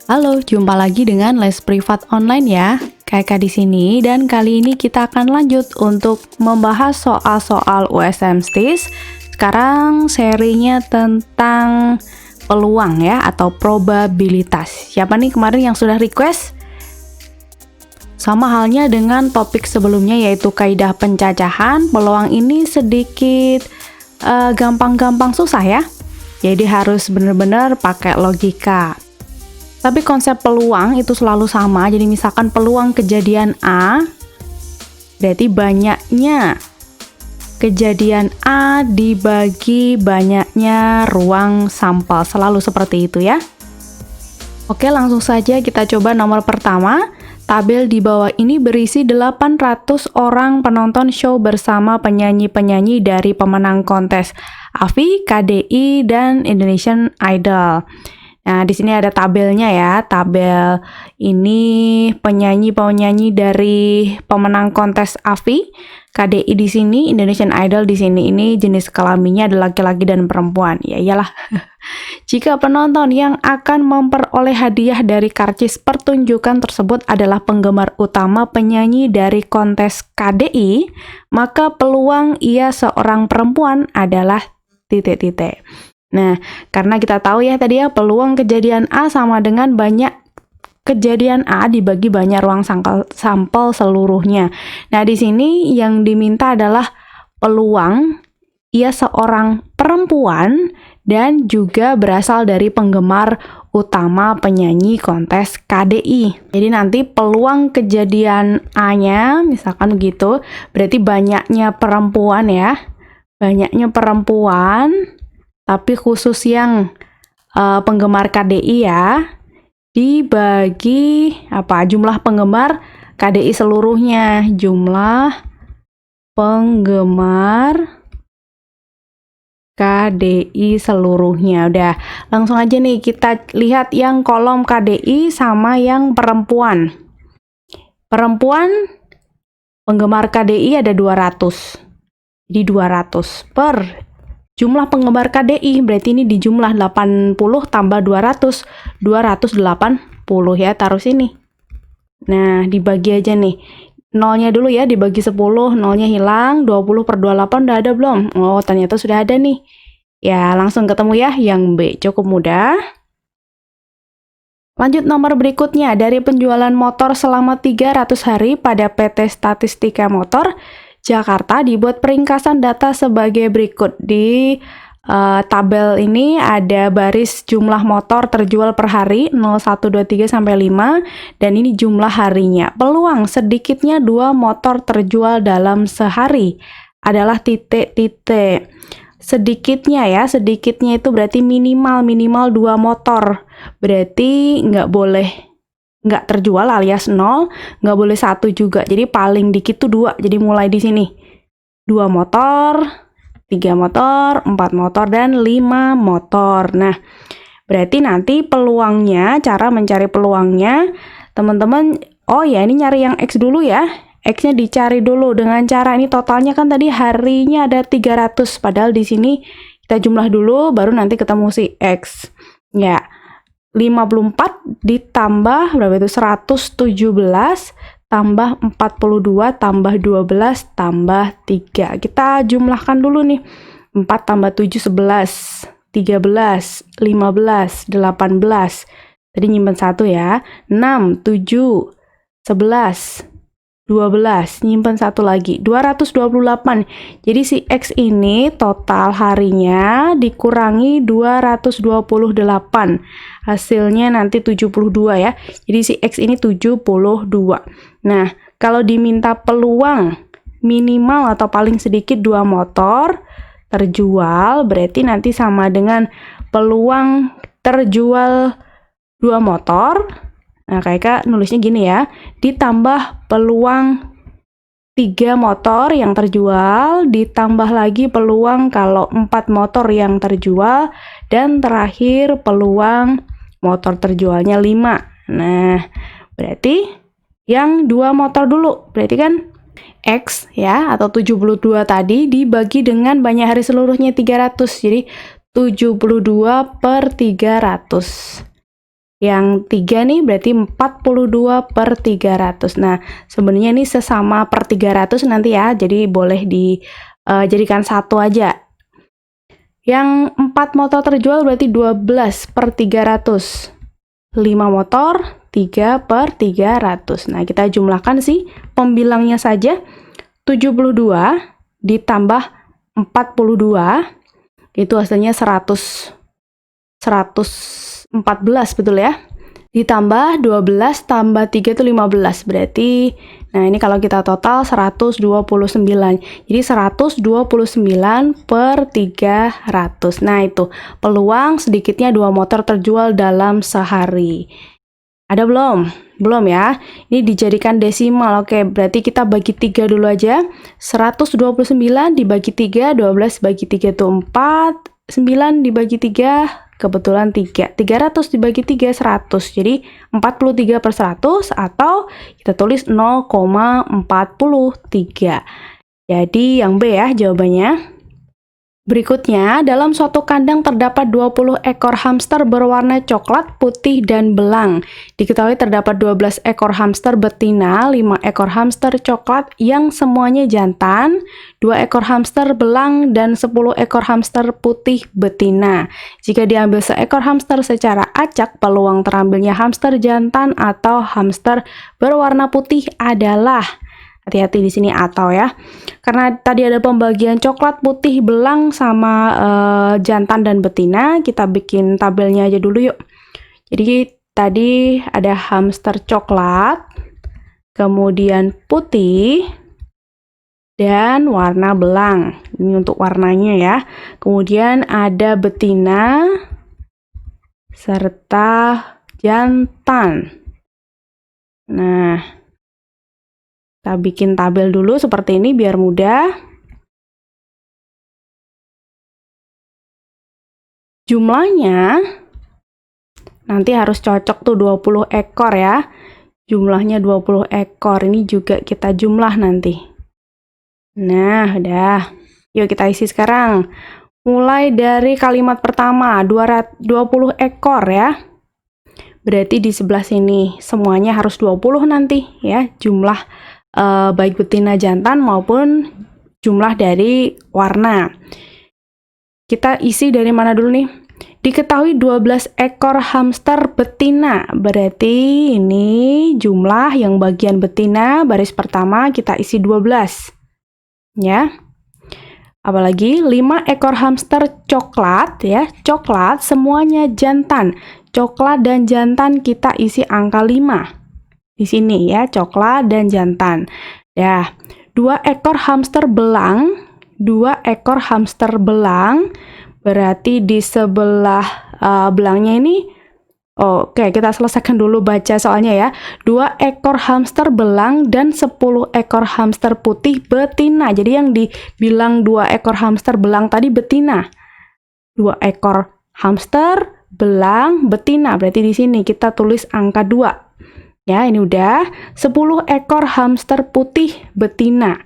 Halo, jumpa lagi dengan les privat online ya. Kakak di sini dan kali ini kita akan lanjut untuk membahas soal-soal USM STIS. Sekarang serinya tentang peluang ya atau probabilitas. Siapa nih kemarin yang sudah request? Sama halnya dengan topik sebelumnya yaitu kaidah pencacahan, peluang ini sedikit gampang-gampang susah ya. Jadi harus benar-benar pakai logika. Tapi konsep peluang itu selalu sama. Jadi misalkan peluang kejadian A, berarti banyaknya kejadian A dibagi banyaknya ruang sampel. Selalu seperti itu ya. Oke, langsung saja kita coba nomor pertama. Tabel di bawah ini berisi 800 orang penonton show bersama penyanyi-penyanyi dari pemenang kontes AVI, KDI, dan Indonesian Idol. Nah, di sini ada tabelnya ya. Tabel ini penyanyi-penyanyi dari pemenang kontes AVI, KDI di sini, Indonesian Idol di sini. Ini jenis kelaminnya adalah laki-laki dan perempuan. Ya iyalah. Jika penonton yang akan memperoleh hadiah dari karcis pertunjukan tersebut adalah penggemar utama penyanyi dari kontes KDI, maka peluang ia seorang perempuan adalah titik-titik. Nah, karena kita tahu ya tadi ya peluang kejadian A sama dengan banyak kejadian A dibagi banyak ruang sampel seluruhnya. Nah, di sini yang diminta adalah peluang ia seorang perempuan dan juga berasal dari penggemar utama penyanyi kontes KDI. Jadi nanti peluang kejadian A-nya misalkan begitu, berarti banyaknya perempuan ya. Banyaknya perempuan tapi khusus yang penggemar KDI ya, dibagi jumlah penggemar KDI seluruhnya, jumlah penggemar KDI seluruhnya. Udah, langsung aja nih kita lihat yang kolom KDI sama yang perempuan. Perempuan penggemar KDI ada 200. Jadi 200 per jumlah penggemar KDI, berarti ini dijumlah 80 tambah 200, 280 ya, taruh sini. Nah, dibagi aja nih. Nolnya dulu ya, dibagi 10, nolnya hilang, 20 per 28 udah ada belum? Oh, ternyata sudah ada nih. Ya, langsung ketemu ya, yang B, cukup mudah. Lanjut nomor berikutnya, dari penjualan motor selama 300 hari pada PT Statistika Motor Jakarta dibuat peringkasan data sebagai berikut. Di tabel ini ada baris jumlah motor terjual per hari 0, 1, 2, 3 sampai 5 dan ini jumlah harinya. Peluang sedikitnya 2 motor terjual dalam sehari adalah titik-titik. Sedikitnya ya, sedikitnya itu berarti minimal 2 motor. Berarti nggak terjual alias 0, nggak boleh 1 juga. Jadi paling dikit tuh 2. Jadi mulai di sini. 2 motor, 3 motor, 4 motor, dan 5 motor. Nah, berarti nanti peluangnya, cara mencari peluangnya, teman-teman, oh ya ini nyari yang X dulu ya. X-nya dicari dulu dengan cara ini totalnya kan tadi harinya ada 300. Padahal di sini kita jumlah dulu, baru nanti ketemu si X. Ya. 54 ditambah berapa itu? 117 tambah 42 tambah 12 tambah 3. Kita jumlahkan dulu nih. 4 tambah 7 11, 13, 15, 18. Tadi nyimpen 1 ya. 6, 7, 11, 12, nyimpen 1 lagi, 228. Jadi si X ini total harinya dikurangi 228. Hasilnya nanti 72 ya. Jadi si X ini 72. Nah, kalau diminta peluang minimal atau paling sedikit 2 motor terjual, berarti nanti sama dengan peluang terjual 2 motor. Nah, kakak nulisnya gini ya, ditambah peluang 3 motor yang terjual, ditambah lagi peluang kalau 4 motor yang terjual, dan terakhir peluang motor terjualnya 5. Nah, berarti yang 2 motor dulu, berarti kan X ya, atau 72 tadi dibagi dengan banyak hari seluruhnya 300, jadi 72 per 300. Yang 3 nih berarti 42/300. Nah, sebenarnya ini sesama per 300 nanti ya, jadi boleh dijadikan satu aja. Yang 4 motor terjual berarti 12/300. 5 motor 3/300. Nah, kita jumlahkan sih pembilangnya saja. 72 ditambah 42 itu hasilnya 114, betul ya? Ditambah 12 tambah 3 itu 15, berarti nah ini kalau kita total 129. Jadi 129/300. Nah, itu peluang sedikitnya 2 motor terjual dalam sehari. Ada belum? Belum ya? Ini dijadikan desimal. Oke, berarti kita bagi 3 dulu aja. 129 dibagi 3, 12 bagi 3 itu 4, 9 dibagi 3, kebetulan 3. 300 dibagi 3, 100. Jadi 43/100 atau kita tulis 0,43. Jadi yang B ya jawabannya. Berikutnya, dalam suatu kandang terdapat 20 ekor hamster berwarna coklat, putih, dan belang. Diketahui terdapat 12 ekor hamster betina, 5 ekor hamster coklat yang semuanya jantan, 2 ekor hamster belang, dan 10 ekor hamster putih betina. Jika diambil seekor hamster secara acak, peluang terambilnya hamster jantan atau hamster berwarna putih adalah... Hati-hati di sini atau ya. Karena tadi ada pembagian coklat, putih, belang sama jantan dan betina, kita bikin tabelnya aja dulu yuk. Jadi tadi ada hamster coklat, kemudian putih, dan warna belang. Ini untuk warnanya ya. Kemudian ada betina serta jantan. Nah, kita bikin tabel dulu seperti ini biar mudah. Jumlahnya nanti harus cocok tuh 20 ekor ya. Jumlahnya 20 ekor. Ini juga kita jumlah nanti. Nah, udah. Yuk kita isi sekarang. Mulai dari kalimat pertama, 20 ekor ya. Berarti di sebelah sini semuanya harus 20 nanti ya. Jumlah baik betina jantan maupun jumlah dari warna. Kita isi dari mana dulu nih? Diketahui 12 ekor hamster betina. Berarti ini jumlah yang bagian betina baris pertama kita isi 12. Ya. Apalagi 5 ekor hamster coklat ya. Coklat semuanya jantan. Coklat dan jantan kita isi angka 5. Di sini ya, coklat dan jantan. Ya, 2 ekor hamster belang, 2 ekor hamster belang, berarti di sebelah belangnya ini, oke, kita selesaikan dulu baca soalnya ya. 2 ekor hamster belang dan 10 ekor hamster putih betina. Jadi yang dibilang 2 ekor hamster belang tadi betina. 2 ekor hamster belang betina, berarti di sini kita tulis angka 2. Ya, ini udah 10 ekor hamster putih betina.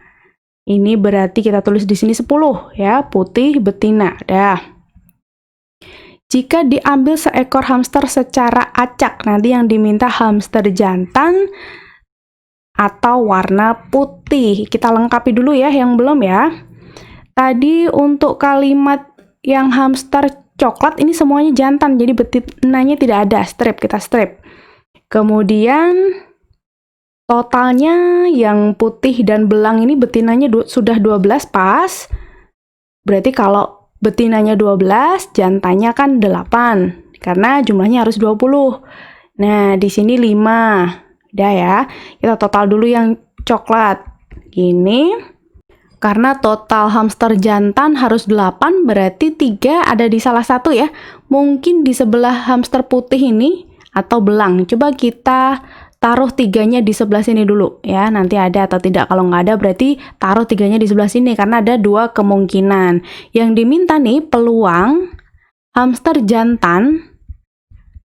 Ini berarti kita tulis di sini 10 ya, putih betina. Dah. Jika diambil seekor hamster secara acak, nanti yang diminta hamster jantan atau warna putih. Kita lengkapi dulu ya yang belum ya. Tadi untuk kalimat yang hamster coklat ini semuanya jantan, jadi betinanya tidak ada, strip, kita strip. Kemudian totalnya yang putih dan belang ini betinanya sudah 12 pas. Berarti kalau betinanya 12, jantannya kan 8. Karena jumlahnya harus 20. Nah, di sini 5. Udah ya. Kita total dulu yang coklat. Gini. Karena total hamster jantan harus 8, berarti 3 ada di salah satu ya. Mungkin di sebelah hamster putih ini atau belang. Coba kita taruh 3-nya di sebelah sini dulu ya. Nanti ada atau tidak. Kalau nggak ada berarti taruh 3-nya di sebelah sini karena ada 2 kemungkinan. Yang diminta nih peluang hamster jantan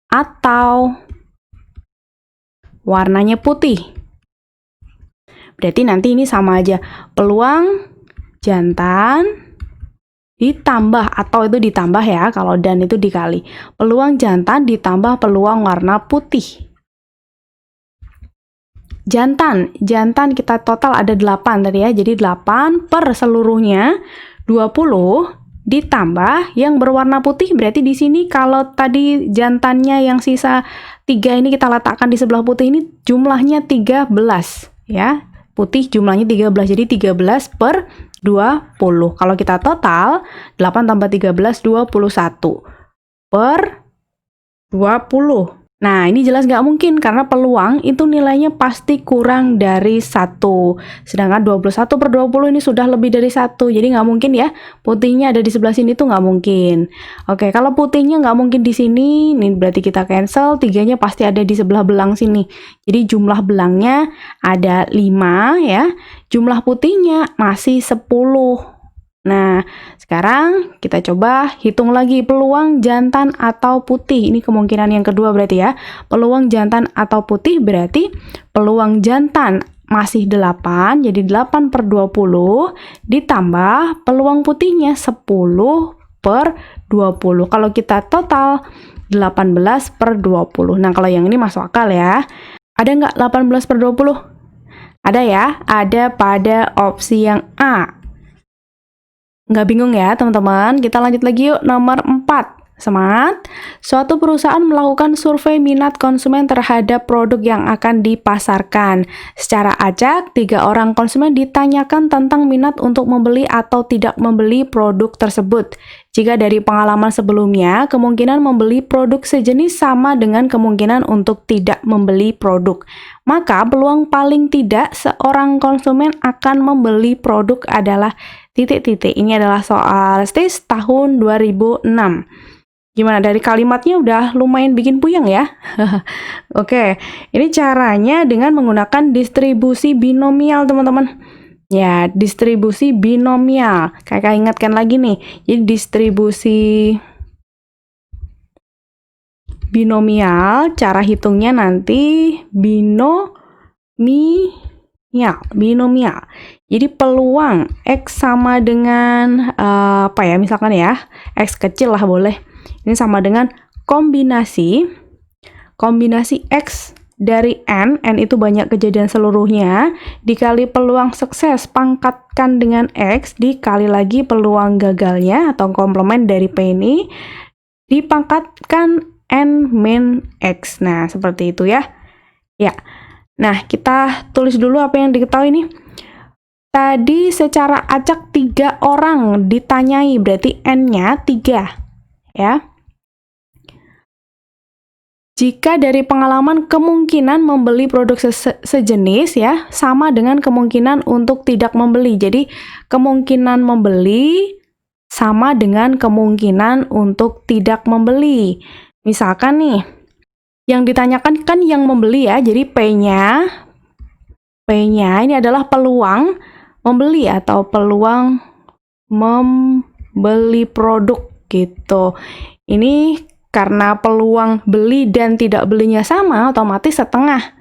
atau warnanya putih. Berarti nanti ini sama aja. Peluang jantan ditambah, atau itu ditambah ya, kalau dan itu dikali. Peluang jantan ditambah peluang warna putih. Jantan kita total ada 8 tadi ya, jadi 8 per seluruhnya 20 ditambah yang berwarna putih, berarti di sini kalau tadi jantannya yang sisa 3 ini kita letakkan di sebelah putih ini jumlahnya 13 ya. Putih jumlahnya 13, jadi 13 per 20. Kalau kita total 8 tambah 13 21 per 20. Nah, ini jelas nggak mungkin karena peluang itu nilainya pasti kurang dari 1. Sedangkan 21 per 20 ini sudah lebih dari 1. Jadi nggak mungkin ya, putihnya ada di sebelah sini tuh nggak mungkin. Oke, kalau putihnya nggak mungkin di sini, ini berarti kita cancel, 3-nya pasti ada di sebelah belang sini. Jadi jumlah belangnya ada 5 ya, jumlah putihnya masih 10. Nah, sekarang kita coba hitung lagi peluang jantan atau putih. Ini kemungkinan yang kedua berarti ya. Peluang jantan atau putih berarti peluang jantan masih 8, jadi 8 per 20 ditambah peluang putihnya 10 per 20. Kalau kita total 18 per 20. Nah, kalau yang ini masuk akal ya. Ada nggak 18 per 20? Ada ya, ada pada opsi yang A. Nggak bingung ya teman-teman, kita lanjut lagi yuk, nomor 4. Semangat! Suatu perusahaan melakukan survei minat konsumen terhadap produk yang akan dipasarkan. Secara acak, 3 orang konsumen ditanyakan tentang minat untuk membeli atau tidak membeli produk tersebut. Jika dari pengalaman sebelumnya, kemungkinan membeli produk sejenis sama dengan kemungkinan untuk tidak membeli produk. Maka peluang paling tidak seorang konsumen akan membeli produk adalah titik-titik. Ini adalah soal STIS tahun 2006. Gimana, dari kalimatnya udah lumayan bikin puyeng ya? Oke, ini caranya dengan menggunakan distribusi binomial teman-teman. Ya, distribusi binomial. Kakak ingatkan lagi nih, jadi distribusi binomial, cara hitungnya nanti binomial. Jadi peluang X sama dengan apa ya, misalkan ya, X kecil lah boleh. Ini sama dengan kombinasi X dari N itu banyak kejadian seluruhnya, dikali peluang sukses pangkatkan dengan X, dikali lagi peluang gagalnya atau komplement dari P ini, dipangkatkan N min X. Nah, seperti itu ya. Ya. Nah, kita tulis dulu apa yang diketahui nih. Tadi secara acak 3 orang ditanyai, berarti N-nya 3. Ya. Jika dari pengalaman kemungkinan membeli produk sejenis ya, sama dengan kemungkinan untuk tidak membeli. Jadi, kemungkinan membeli sama dengan kemungkinan untuk tidak membeli. Misalkan nih, yang ditanyakan kan yang membeli ya, jadi P-nya ini adalah peluang membeli atau peluang membeli produk gitu. Ini karena peluang beli dan tidak belinya sama, otomatis setengah.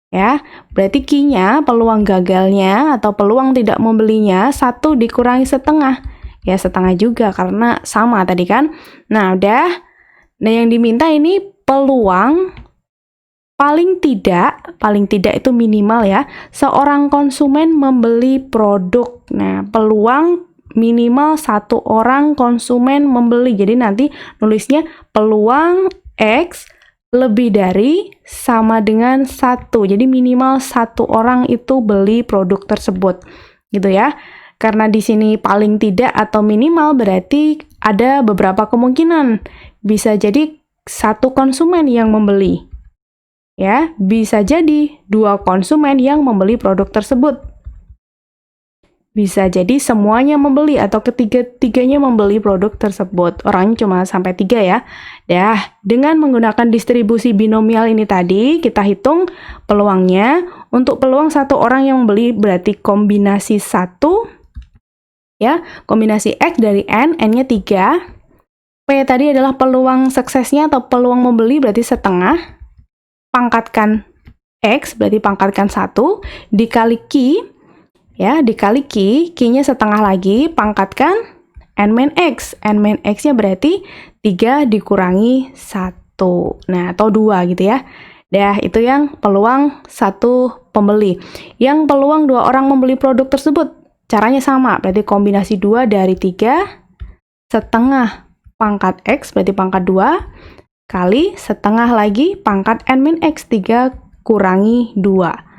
Ya, berarti Q-nya, peluang gagalnya atau peluang tidak membelinya 1 dikurangi setengah. Ya, setengah juga karena sama tadi kan. Nah, udah. Nah, yang diminta ini peluang paling tidak itu minimal ya, seorang konsumen membeli produk. Nah, peluang minimal 1 orang konsumen membeli. Jadi nanti nulisnya peluang X lebih dari sama dengan 1. Jadi minimal 1 orang itu beli produk tersebut. Gitu ya. Karena di sini paling tidak atau minimal berarti ada beberapa kemungkinan. Bisa jadi 1 konsumen yang membeli. Ya, bisa jadi 2 konsumen yang membeli produk tersebut. Bisa jadi semuanya membeli atau ketiga-tiganya membeli produk tersebut. Orangnya cuma sampai 3 ya. Dah, dengan menggunakan distribusi binomial ini tadi, kita hitung peluangnya. Untuk peluang 1 orang yang membeli berarti kombinasi 1. Ya, kombinasi X dari N, N-nya 3. P tadi adalah peluang suksesnya atau peluang membeli berarti setengah. Pangkatkan X berarti pangkatkan 1. Dikali Q. Ya, dikali Q-nya setengah lagi, pangkatkan N-X. N-X-nya berarti 3 dikurangi 1. Nah, atau 2 gitu ya. Dah, itu yang peluang 1 pembeli. Yang peluang 2 orang membeli produk tersebut, caranya sama. Berarti kombinasi 2 dari 3, setengah pangkat X, berarti pangkat 2, kali setengah lagi pangkat N-X, 3 kurangi 2.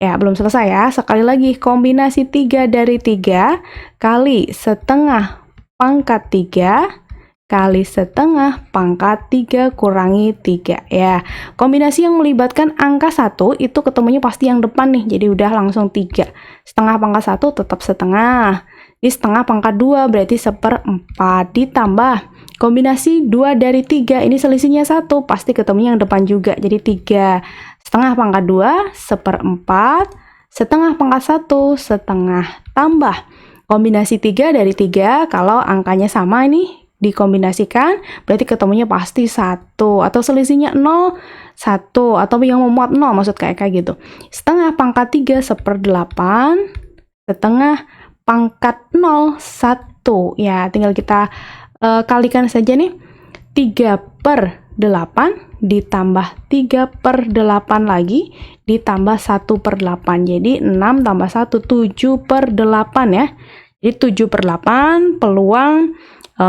Ya, belum selesai ya. Sekali lagi, kombinasi 3 dari 3 kali setengah pangkat 3 kali setengah pangkat 3 kurangi 3. Ya, kombinasi yang melibatkan angka 1 itu ketemunya pasti yang depan nih. Jadi udah langsung 3. Setengah pangkat 1 tetap setengah. Ini setengah pangkat 2 berarti 1/4 ditambah kombinasi 2 dari 3. Ini selisihnya 1, pasti ketemunya yang depan juga. Jadi 3. Setengah pangkat 2, 1/4, setengah pangkat 1, setengah, tambah kombinasi 3 dari 3, kalau angkanya sama ini dikombinasikan, berarti ketemunya pasti 1, atau selisihnya 0, 1, atau yang memuat 0, maksud kayak gitu. Setengah pangkat 3, 1/8, setengah pangkat 0, 1. Ya, tinggal kita kalikan saja nih. 3/8 ditambah 3/8 lagi ditambah 1/8. Jadi 6 tambah 1, 7/8 ya. Jadi 7/8 peluang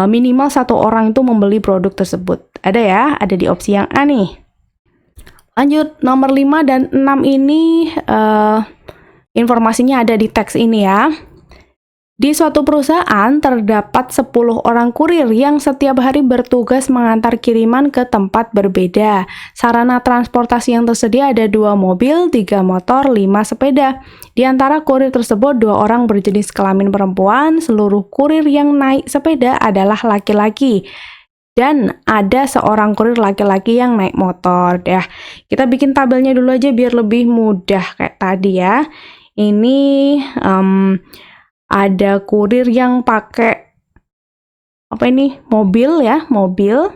minimal 1 orang itu membeli produk tersebut. Ada ya, ada di opsi yang A nih. Lanjut, nomor 5 dan 6 ini informasinya ada di teks ini ya. Di suatu perusahaan terdapat 10 orang kurir yang setiap hari bertugas mengantar kiriman ke tempat berbeda. Sarana transportasi yang tersedia ada 2 mobil, 3 motor, 5 sepeda. Di antara kurir tersebut 2 orang berjenis kelamin perempuan. Seluruh kurir yang naik sepeda adalah laki-laki. Dan ada seorang kurir laki-laki yang naik motor. Ya, kita bikin tabelnya dulu aja biar lebih mudah kayak tadi ya. Ini ada kurir yang pakai apa ini? Mobil ya, mobil.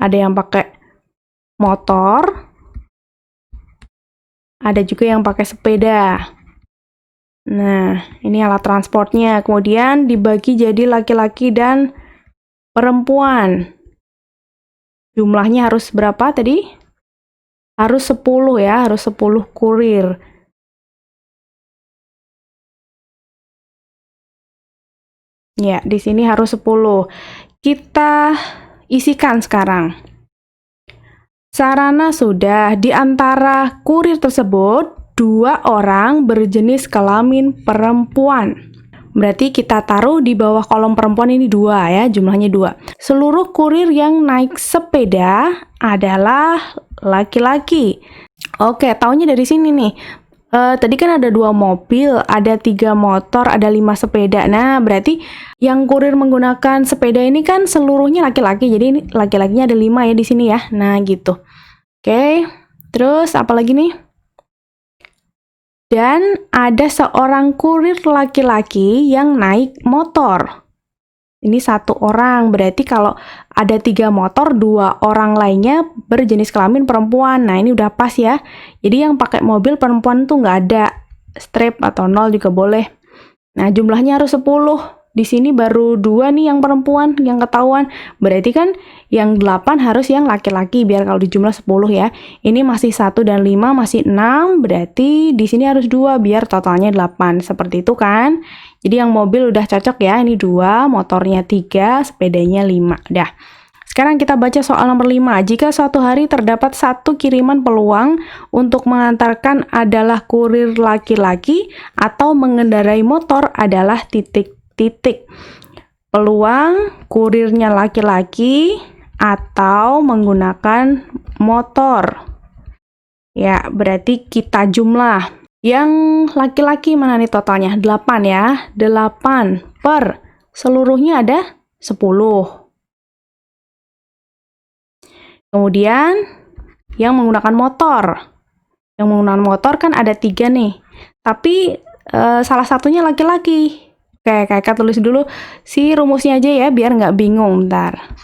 Ada yang pakai motor. Ada juga yang pakai sepeda. Nah, ini alat transportnya. Kemudian dibagi jadi laki-laki dan perempuan. Jumlahnya harus berapa tadi? Harus 10 ya, harus 10 kurir. Ya, di sini harus 10. Kita isikan sekarang. Sarana sudah. Di antara kurir tersebut, 2 orang berjenis kelamin perempuan. Berarti kita taruh di bawah kolom perempuan ini 2 ya, jumlahnya 2. Seluruh kurir yang naik sepeda adalah laki-laki. Oke, taunya dari sini nih. Tadi kan ada 2 mobil, ada 3 motor, ada 5 sepeda. Nah, berarti yang kurir menggunakan sepeda ini kan seluruhnya laki-laki. Jadi ini laki-lakinya ada 5 ya di sini ya. Nah, gitu. Oke. Terus apa lagi nih? Dan ada seorang kurir laki-laki yang naik motor. Ini 1 orang, berarti kalau ada 3 motor, 2 orang lainnya berjenis kelamin perempuan. Nah, ini udah pas ya. Jadi yang pakai mobil perempuan tuh nggak ada. Strip atau 0 juga boleh. Nah, jumlahnya harus 10. Di sini baru 2 nih yang perempuan yang ketahuan. Berarti kan yang 8 harus yang laki-laki biar kalau dijumlah 10 ya. Ini masih 1 dan 5 masih 6. Berarti di sini harus 2 biar totalnya 8. Seperti itu kan. Jadi yang mobil udah cocok ya. Ini 2, motornya 3, sepedanya 5. Dah. Sekarang kita baca soal nomor 5. Jika suatu hari terdapat 1 kiriman peluang untuk mengantarkan adalah kurir laki-laki atau mengendarai motor adalah titik-titik. Peluang kurirnya laki-laki atau menggunakan motor. Ya, berarti kita jumlah. Yang laki-laki mana nih totalnya? 8 ya. 8 per seluruhnya ada 10. Kemudian yang menggunakan motor. Yang menggunakan motor kan ada 3 nih. Tapi salah satunya laki-laki. Oke, kakak tulis dulu si rumusnya aja ya biar nggak bingung bentar.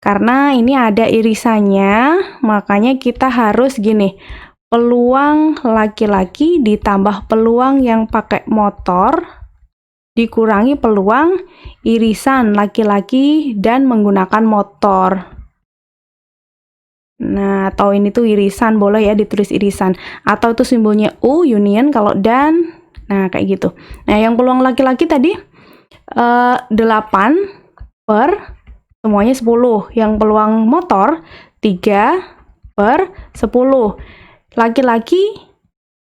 Karena ini ada irisannya, makanya kita harus gini. Peluang laki-laki ditambah peluang yang pakai motor dikurangi peluang irisan laki-laki dan menggunakan motor. Nah, atau ini tuh irisan, boleh ya ditulis irisan. Atau itu simbolnya U, union, kalau dan. Nah, kayak gitu. Nah, yang peluang laki-laki tadi 8 per semuanya 10. Yang peluang motor 3 per 10. Laki-laki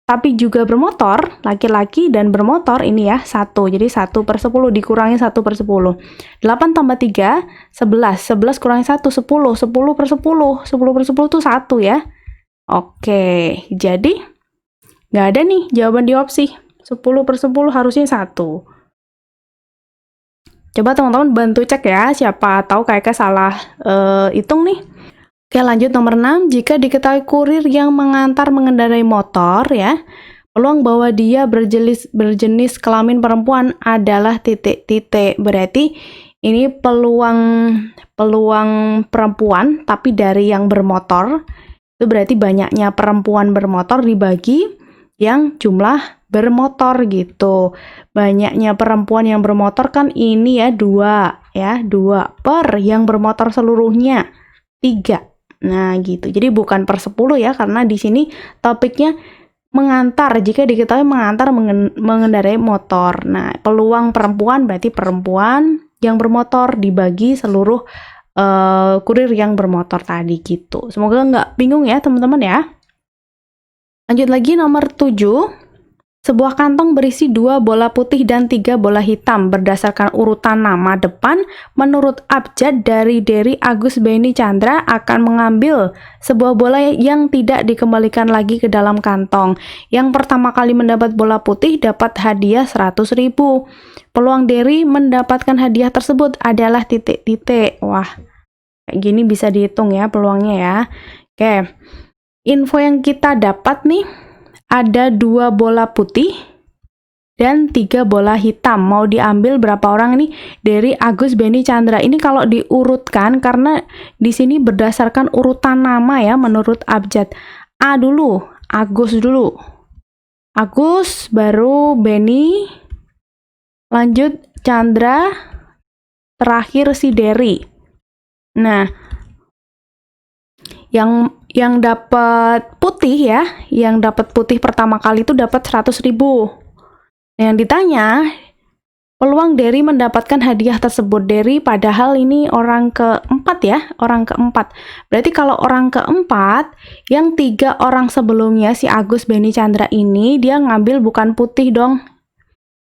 tapi juga bermotor, laki-laki dan bermotor ini ya 1. Jadi 1 per 10 dikurangi 1 per 10. 8 tambah 3, 11. 11 kurangi 1, 10. 10 per 10. 10 per 10 itu 1 ya. Oke, jadi nggak ada nih jawaban di opsi. 10 per 10 harusnya 1. Coba teman-teman bantu cek ya, siapa tahu kayaknya salah hitung nih. Oke, lanjut nomor 6. Jika diketahui kurir yang mengantar mengendarai motor ya, peluang bahwa dia berjenis kelamin perempuan adalah titik-titik. Berarti ini peluang perempuan tapi dari yang bermotor. Itu berarti banyaknya perempuan bermotor dibagi yang jumlah bermotor gitu. Banyaknya perempuan yang bermotor kan ini ya 2 ya, 2 per yang bermotor seluruhnya 3. Nah, gitu. Jadi bukan per 10 ya, karena di sini topiknya mengantar. Jika diketahui mengantar mengendarai motor. Nah, peluang perempuan berarti perempuan yang bermotor dibagi seluruh kurir yang bermotor tadi gitu. Semoga nggak bingung ya, teman-teman ya. Lanjut lagi nomor 7. Sebuah kantong berisi 2 bola putih dan 3 bola hitam berdasarkan urutan nama depan menurut abjad dari Dery Agus Beni Chandra akan mengambil sebuah bola yang tidak dikembalikan lagi ke dalam kantong. Yang pertama kali mendapat bola putih dapat hadiah 100.000. Peluang Dery mendapatkan hadiah tersebut adalah titik-titik. Wah, kayak gini bisa dihitung ya peluangnya ya. Oke, info yang kita dapat nih, ada 2 bola putih dan 3 bola hitam. Mau diambil berapa orang nih? Dery Agus Beni Chandra. Ini kalau diurutkan karena di sini berdasarkan urutan nama ya menurut abjad. A dulu, Agus dulu. Agus, baru Beni, lanjut Chandra, terakhir si Dery. Nah, yang dapat putih ya, yang dapat putih pertama kali itu dapat 100.000. Nah, yang ditanya, peluang Dery mendapatkan hadiah tersebut. Dery padahal ini orang keempat ya, orang keempat. Berarti kalau orang keempat, yang 3 orang sebelumnya si Agus Beni Chandra ini dia ngambil bukan putih dong,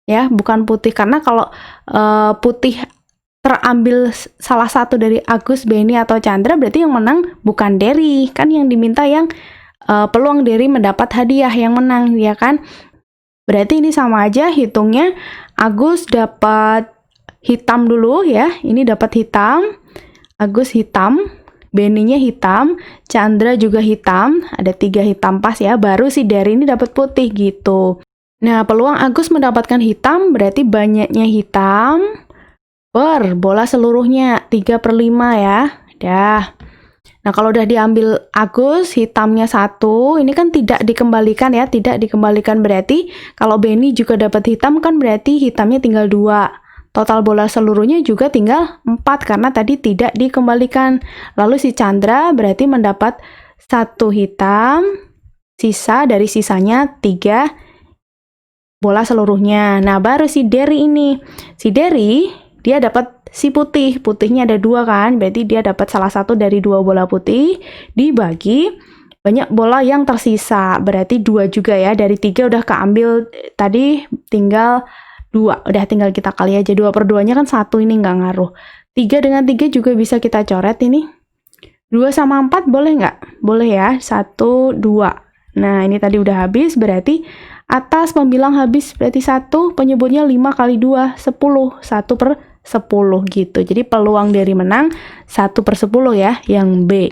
ya, bukan putih karena kalau putih terambil salah satu dari Agus, Beni, atau Chandra, berarti yang menang bukan Dery. Kan yang diminta yang peluang Dery mendapat hadiah yang menang, ya kan? Berarti ini sama aja hitungnya. Agus dapat hitam dulu ya. Ini dapat hitam. Agus hitam. Beninya hitam. Chandra juga hitam. Ada 3 hitam pas ya. Baru si Dery ini dapat putih gitu. Nah, peluang Agus mendapatkan hitam berarti banyaknya hitam per bola seluruhnya 3 per 5 ya. Dah. Nah, kalau udah diambil Agus, hitamnya 1, ini kan tidak dikembalikan ya, tidak dikembalikan berarti kalau Beni juga dapat hitam kan berarti hitamnya tinggal 2. Total bola seluruhnya juga tinggal 4 karena tadi tidak dikembalikan. Lalu si Chandra berarti mendapat 1 hitam, sisa dari sisanya 3 bola seluruhnya. Nah, baru si Dery ini. Si Dery dia dapat si putih, putihnya ada 2 kan, berarti dia dapat salah satu dari 2 bola putih, dibagi banyak bola yang tersisa, berarti 2 juga ya, dari 3 udah keambil, tadi tinggal 2, udah tinggal kita kali aja, 2 per 2 nya kan 1, ini nggak ngaruh. 3 dengan 3 juga bisa kita coret ini, 2 sama 4 boleh nggak? Boleh ya, 1, 2. Nah, ini tadi udah habis, berarti atas pembilang habis, berarti 1, penyebutnya 5 kali 2, 10, 1 per 10 gitu. Jadi peluang Dery menang 1 per 10 ya, yang B.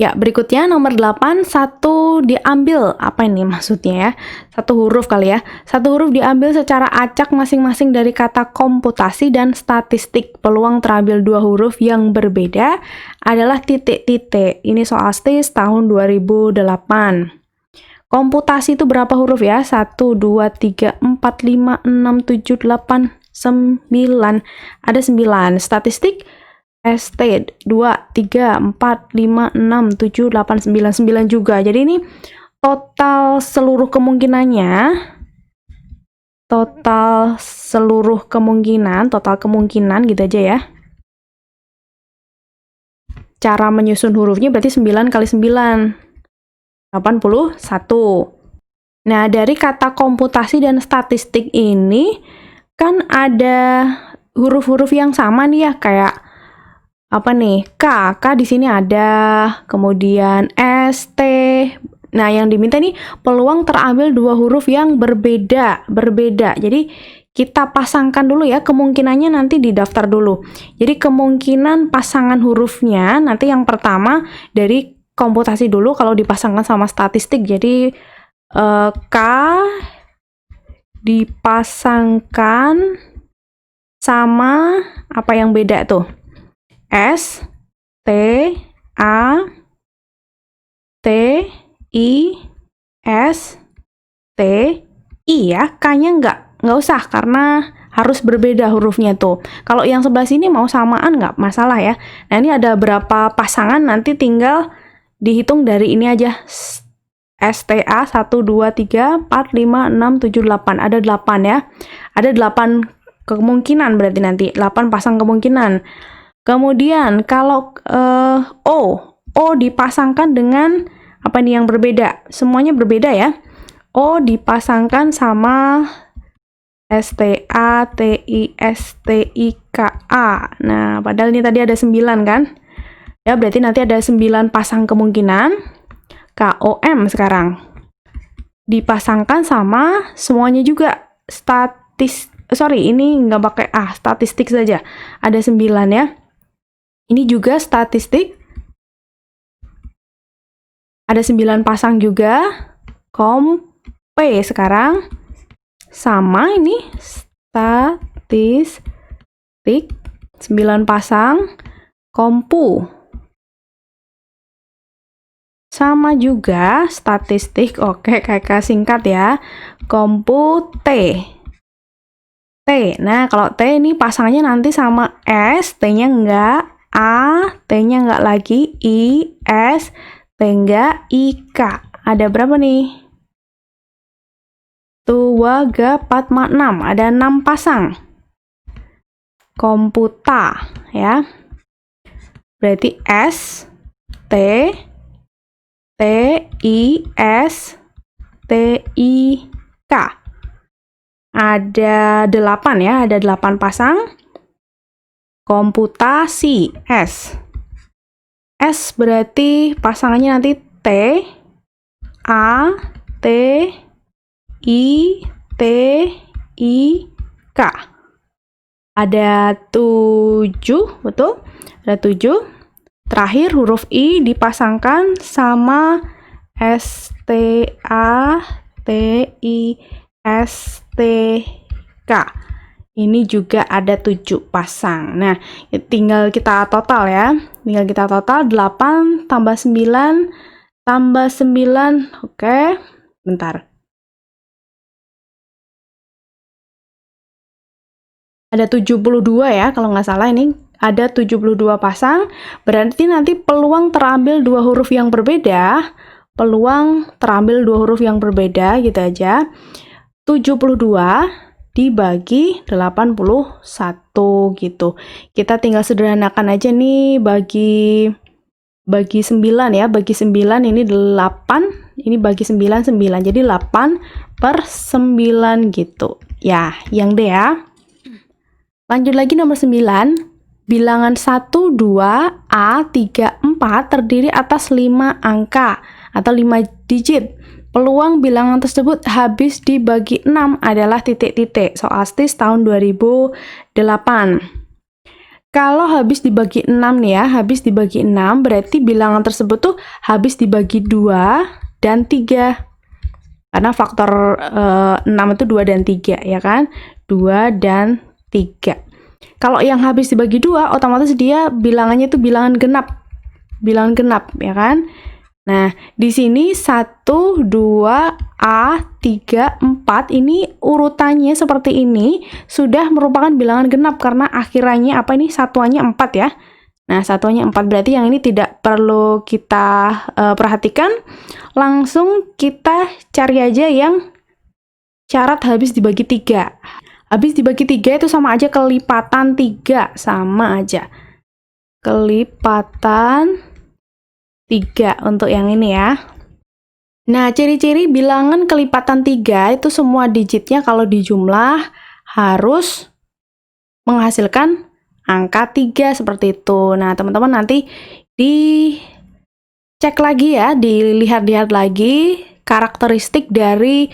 Ya, berikutnya nomor 8, 1 diambil. Apa ini maksudnya ya? 1 huruf kali ya. 1 huruf diambil secara acak masing-masing dari kata komputasi dan statistik. Peluang terambil 2 huruf yang berbeda adalah titik-titik. Ini soal STIS tahun 2008. Komputasi itu berapa huruf ya? 1, 2, 3, 4, 5, 6, 7, 8, 9. Ada 9. Statistik ST 2, 3, 4, 5, 6, 7, 8, 9. 9 juga. Jadi ini total seluruh kemungkinannya. Total kemungkinan gitu aja ya. Cara menyusun hurufnya berarti 9 kali 9. 81. Nah, dari kata komputasi dan statistik ini kan ada huruf-huruf yang sama nih ya, kayak apa nih? K di sini ada, kemudian S, T. Nah, yang diminta nih peluang terambil dua huruf yang berbeda. Jadi kita pasangkan dulu ya, kemungkinannya nanti didaftar dulu. Jadi kemungkinan pasangan hurufnya nanti yang pertama dari komputasi dulu kalau dipasangkan sama statistik. Jadi K dipasangkan sama apa yang beda tuh? S, T, A, T, I, S, T, I ya. K-nya nggak usah karena harus berbeda hurufnya tuh. Kalau yang sebelah sini mau samaan nggak masalah ya. Nah, ini ada berapa pasangan, nanti tinggal dihitung dari ini aja. STA 1, 2, 3, 4, 5, 6, 7, 8. Ada 8 ya. Ada 8 kemungkinan berarti nanti. 8 pasang kemungkinan. Kemudian kalau O dipasangkan dengan apa nih yang berbeda? Semuanya berbeda ya. O dipasangkan sama STA, TI, STIKA. Nah, padahal ini tadi ada 9 kan? Ya, berarti nanti ada 9 pasang kemungkinan. KOM sekarang dipasangkan sama semuanya juga ini nggak pakai statistik saja. Ada 9 ya. Ini juga statistik. Ada 9 pasang juga. P sekarang sama ini statistik 9 pasang. Kompu sama juga statistik. Oke, kakak singkat ya. Kompu T. Nah, kalau T ini pasangannya nanti sama S, T-nya enggak, A, T-nya enggak lagi, I, S, T enggak, I, K. Ada berapa nih? 2, 3, 4, 5, 6. Ada 6 pasang. Komputa ya. Berarti S, T, T, I, S, T, I, K. Ada 8 ya, ada 8 pasang. Komputasi, S. S berarti pasangannya nanti T, A, T, I, T, I, K. Ada 7, betul? Ada 7. Terakhir huruf I dipasangkan sama S, T, A, T, I, S, T, K. Ini juga ada 7 pasang. Nah, tinggal kita total ya. 8 tambah 9 tambah 9. Oke, bentar. Ada 72 ya, kalau nggak salah ini. Ada 72 pasang, berarti nanti peluang terambil dua huruf yang berbeda, gitu aja. 72 dibagi 81 gitu. Kita tinggal sederhanakan aja nih, bagi 9 ya, bagi 9 ini 8, ini bagi 9, 9. Jadi 8/9 gitu. Ya, yang D ya. Lanjut lagi nomor 9. Bilangan 1, 2, A, 3, 4 terdiri atas 5 angka atau 5 digit. Peluang bilangan tersebut habis dibagi 6 adalah titik-titik. Soal STIS tahun 2008. Kalau habis dibagi 6 nih ya, habis dibagi 6 berarti bilangan tersebut tuh habis dibagi 2 dan 3. Karena faktor 6 itu 2 dan 3 ya kan? 2 dan 3. Kalau yang habis dibagi 2, otomatis dia bilangannya itu bilangan genap ya kan? Nah, di sini 1, 2, A, 3, 4 ini urutannya seperti ini sudah merupakan bilangan genap karena akhirannya apa ini? Satuannya 4 ya. Nah, satuannya 4 berarti yang ini tidak perlu kita perhatikan. Langsung kita cari aja yang syarat habis dibagi 3. Habis dibagi 3 itu sama aja kelipatan 3, sama aja. Kelipatan 3 untuk yang ini ya. Nah, ciri-ciri bilangan kelipatan 3 itu semua digitnya kalau dijumlah harus menghasilkan angka 3 seperti itu. Nah, teman-teman nanti dicek lagi ya, dilihat-lihat lagi karakteristik dari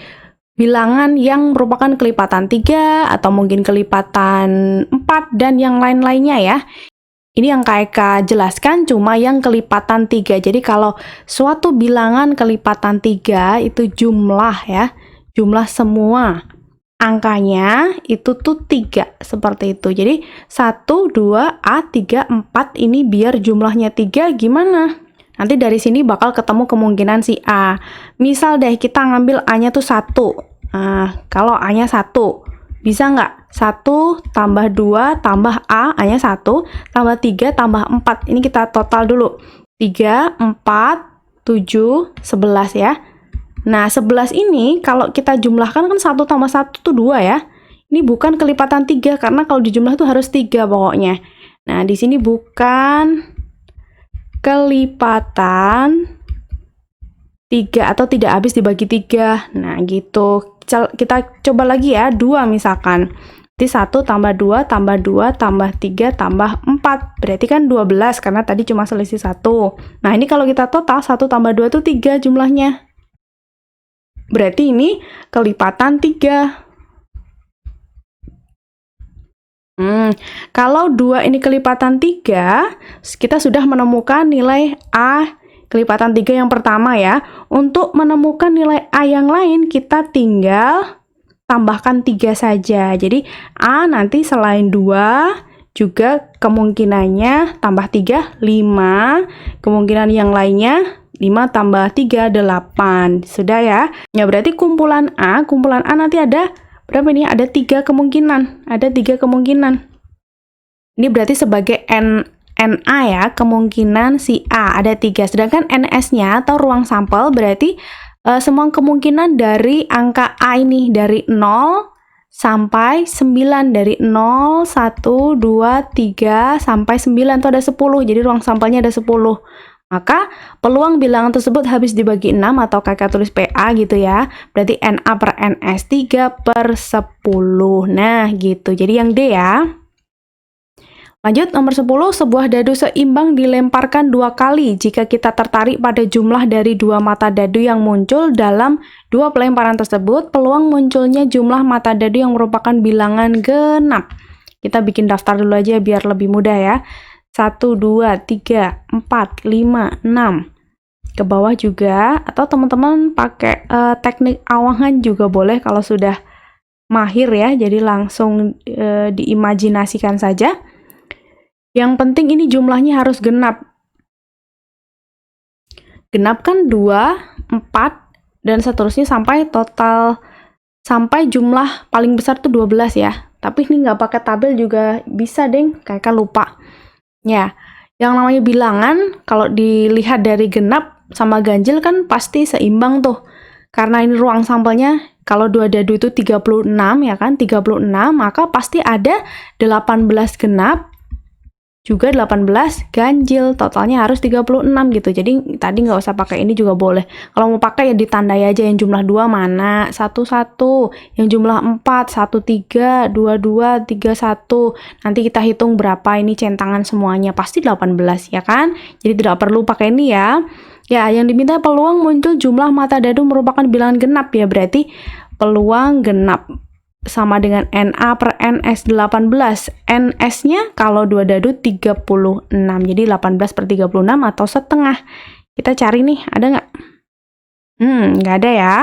bilangan yang merupakan kelipatan 3 atau mungkin kelipatan 4 dan yang lain-lainnya ya. Ini yang Kak Eka jelaskan cuma yang kelipatan 3. Jadi kalau suatu bilangan kelipatan 3 itu jumlah ya, jumlah semua angkanya itu tuh 3 seperti itu. Jadi 1, 2, A, 3, 4 ini biar jumlahnya 3 gimana? Nanti dari sini bakal ketemu kemungkinan si A. Misal deh kita ngambil A-nya tuh 1. Nah, kalau A-nya 1, bisa nggak? 1 tambah 2 tambah A, A-nya 1, tambah 3 tambah 4. Ini kita total dulu. 3, 4, 7, 11 ya. Nah, 11 ini kalau kita jumlahkan kan 1 tambah 1 tuh 2 ya. Ini bukan kelipatan 3 karena kalau dijumlah tuh harus 3 pokoknya. Nah, di sini bukan kelipatan 3 atau tidak habis dibagi 3. Nah, gitu. Kita coba lagi ya, 2 misalkan. Berarti 1 tambah 2 tambah 2 tambah 3 tambah 4. Berarti kan 12 karena tadi cuma selisih 1. Nah, ini kalau kita total 1 tambah 2 itu 3 jumlahnya. Berarti ini kelipatan 3. Kalau 2 ini kelipatan 3, kita sudah menemukan nilai A kelipatan 3 yang pertama ya. Untuk menemukan nilai A yang lain, kita tinggal tambahkan 3 saja. Jadi A nanti selain 2 juga kemungkinannya tambah 3, 5. Kemungkinan yang lainnya 5 tambah 3, 8. Sudah ya? Ya berarti kumpulan A nanti ada berapa nih? Ada 3 kemungkinan. Ada 3 kemungkinan. Ini berarti sebagai NA ya, kemungkinan si A ada 3. Sedangkan NS-nya atau ruang sampel berarti semua kemungkinan dari angka A ini dari 0 sampai 9. Dari 0, 1, 2, 3 sampai 9 itu ada 10. Jadi ruang sampelnya ada 10. Maka peluang bilangan tersebut habis dibagi 6 atau kakak tulis PA gitu ya. Berarti NA per NS 3/10. Nah gitu. Jadi yang D ya. Lanjut, nomor 10, sebuah dadu seimbang dilemparkan 2 kali jika kita tertarik pada jumlah dari 2 mata dadu yang muncul dalam 2 pelemparan tersebut, peluang munculnya jumlah mata dadu yang merupakan bilangan genap. Kita bikin daftar dulu aja biar lebih mudah ya. 1, 2, 3, 4, 5, 6. Ke bawah juga, atau teman-teman pakai teknik awangan juga boleh kalau sudah mahir ya, jadi langsung diimajinasikan saja. Yang penting ini jumlahnya harus genap. Genap kan 2, 4, dan seterusnya sampai total, sampai jumlah paling besar tuh 12 ya. Tapi ini nggak pakai tabel juga bisa deng, kayak lupa. Ya, yang namanya bilangan, kalau dilihat dari genap sama ganjil kan pasti seimbang tuh. Karena ini ruang sampelnya, kalau 2 dadu itu 36 ya kan, 36, maka pasti ada 18 genap, juga 18 ganjil, totalnya harus 36 gitu. Jadi tadi nggak usah pakai ini juga boleh. Kalau mau pakai ya ditandai aja yang jumlah 2 mana, 1, yang jumlah 4, 1, 3, 2, 2, 3, 1. Nanti kita hitung berapa ini centangan semuanya, pasti 18 ya kan. Jadi tidak perlu pakai ini ya. Ya, yang diminta peluang muncul jumlah mata dadu merupakan bilangan genap ya, berarti peluang genap sama dengan NA per NS 18. NS-nya kalau 2 dadu 36. Jadi 18/36 atau setengah. Kita cari nih, ada nggak? Nggak ada ya.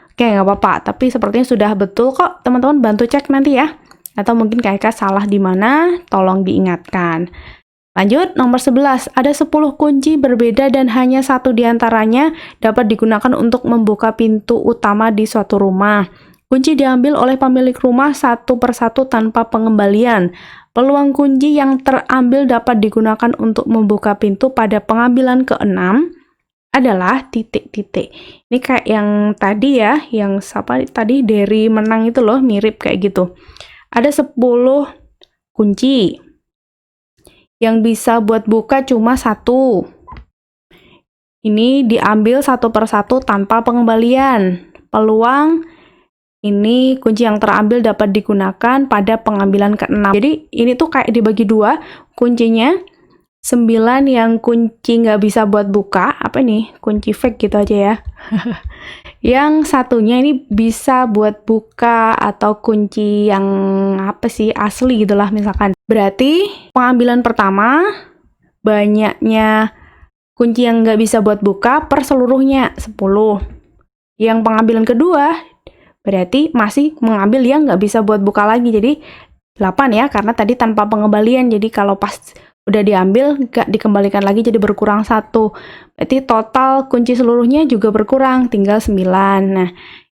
Oke, nggak apa-apa. Tapi sepertinya sudah betul kok. Teman-teman bantu cek nanti ya. Atau mungkin kakak salah di mana, tolong diingatkan. Lanjut, nomor 11. Ada 10 kunci berbeda dan hanya satu di antaranya dapat digunakan untuk membuka pintu utama di suatu rumah. Kunci diambil oleh pemilik rumah satu persatu tanpa pengembalian. Peluang kunci yang terambil dapat digunakan untuk membuka pintu pada pengambilan ke-6 adalah titik-titik. Ini kayak yang tadi ya, yang siapa tadi dari menang itu loh, mirip kayak gitu. Ada 10 kunci. Yang bisa buat buka cuma satu. Ini diambil satu persatu tanpa pengembalian. Peluang ini kunci yang terambil dapat digunakan pada pengambilan ke-6. Jadi ini tuh kayak dibagi dua. Kuncinya 9 yang kunci nggak bisa buat buka. Apa ini? Kunci fake gitu aja ya. Yang satunya ini bisa buat buka atau kunci yang apa sih, asli gitulah misalkan. Berarti pengambilan pertama banyaknya kunci yang nggak bisa buat buka per seluruhnya 10. Yang pengambilan kedua berarti masih mengambil yang nggak bisa buat buka lagi, jadi 8 ya, karena tadi tanpa pengembalian. Jadi kalau pas udah diambil nggak dikembalikan lagi, jadi berkurang 1. Berarti total kunci seluruhnya juga berkurang, tinggal 9. Nah,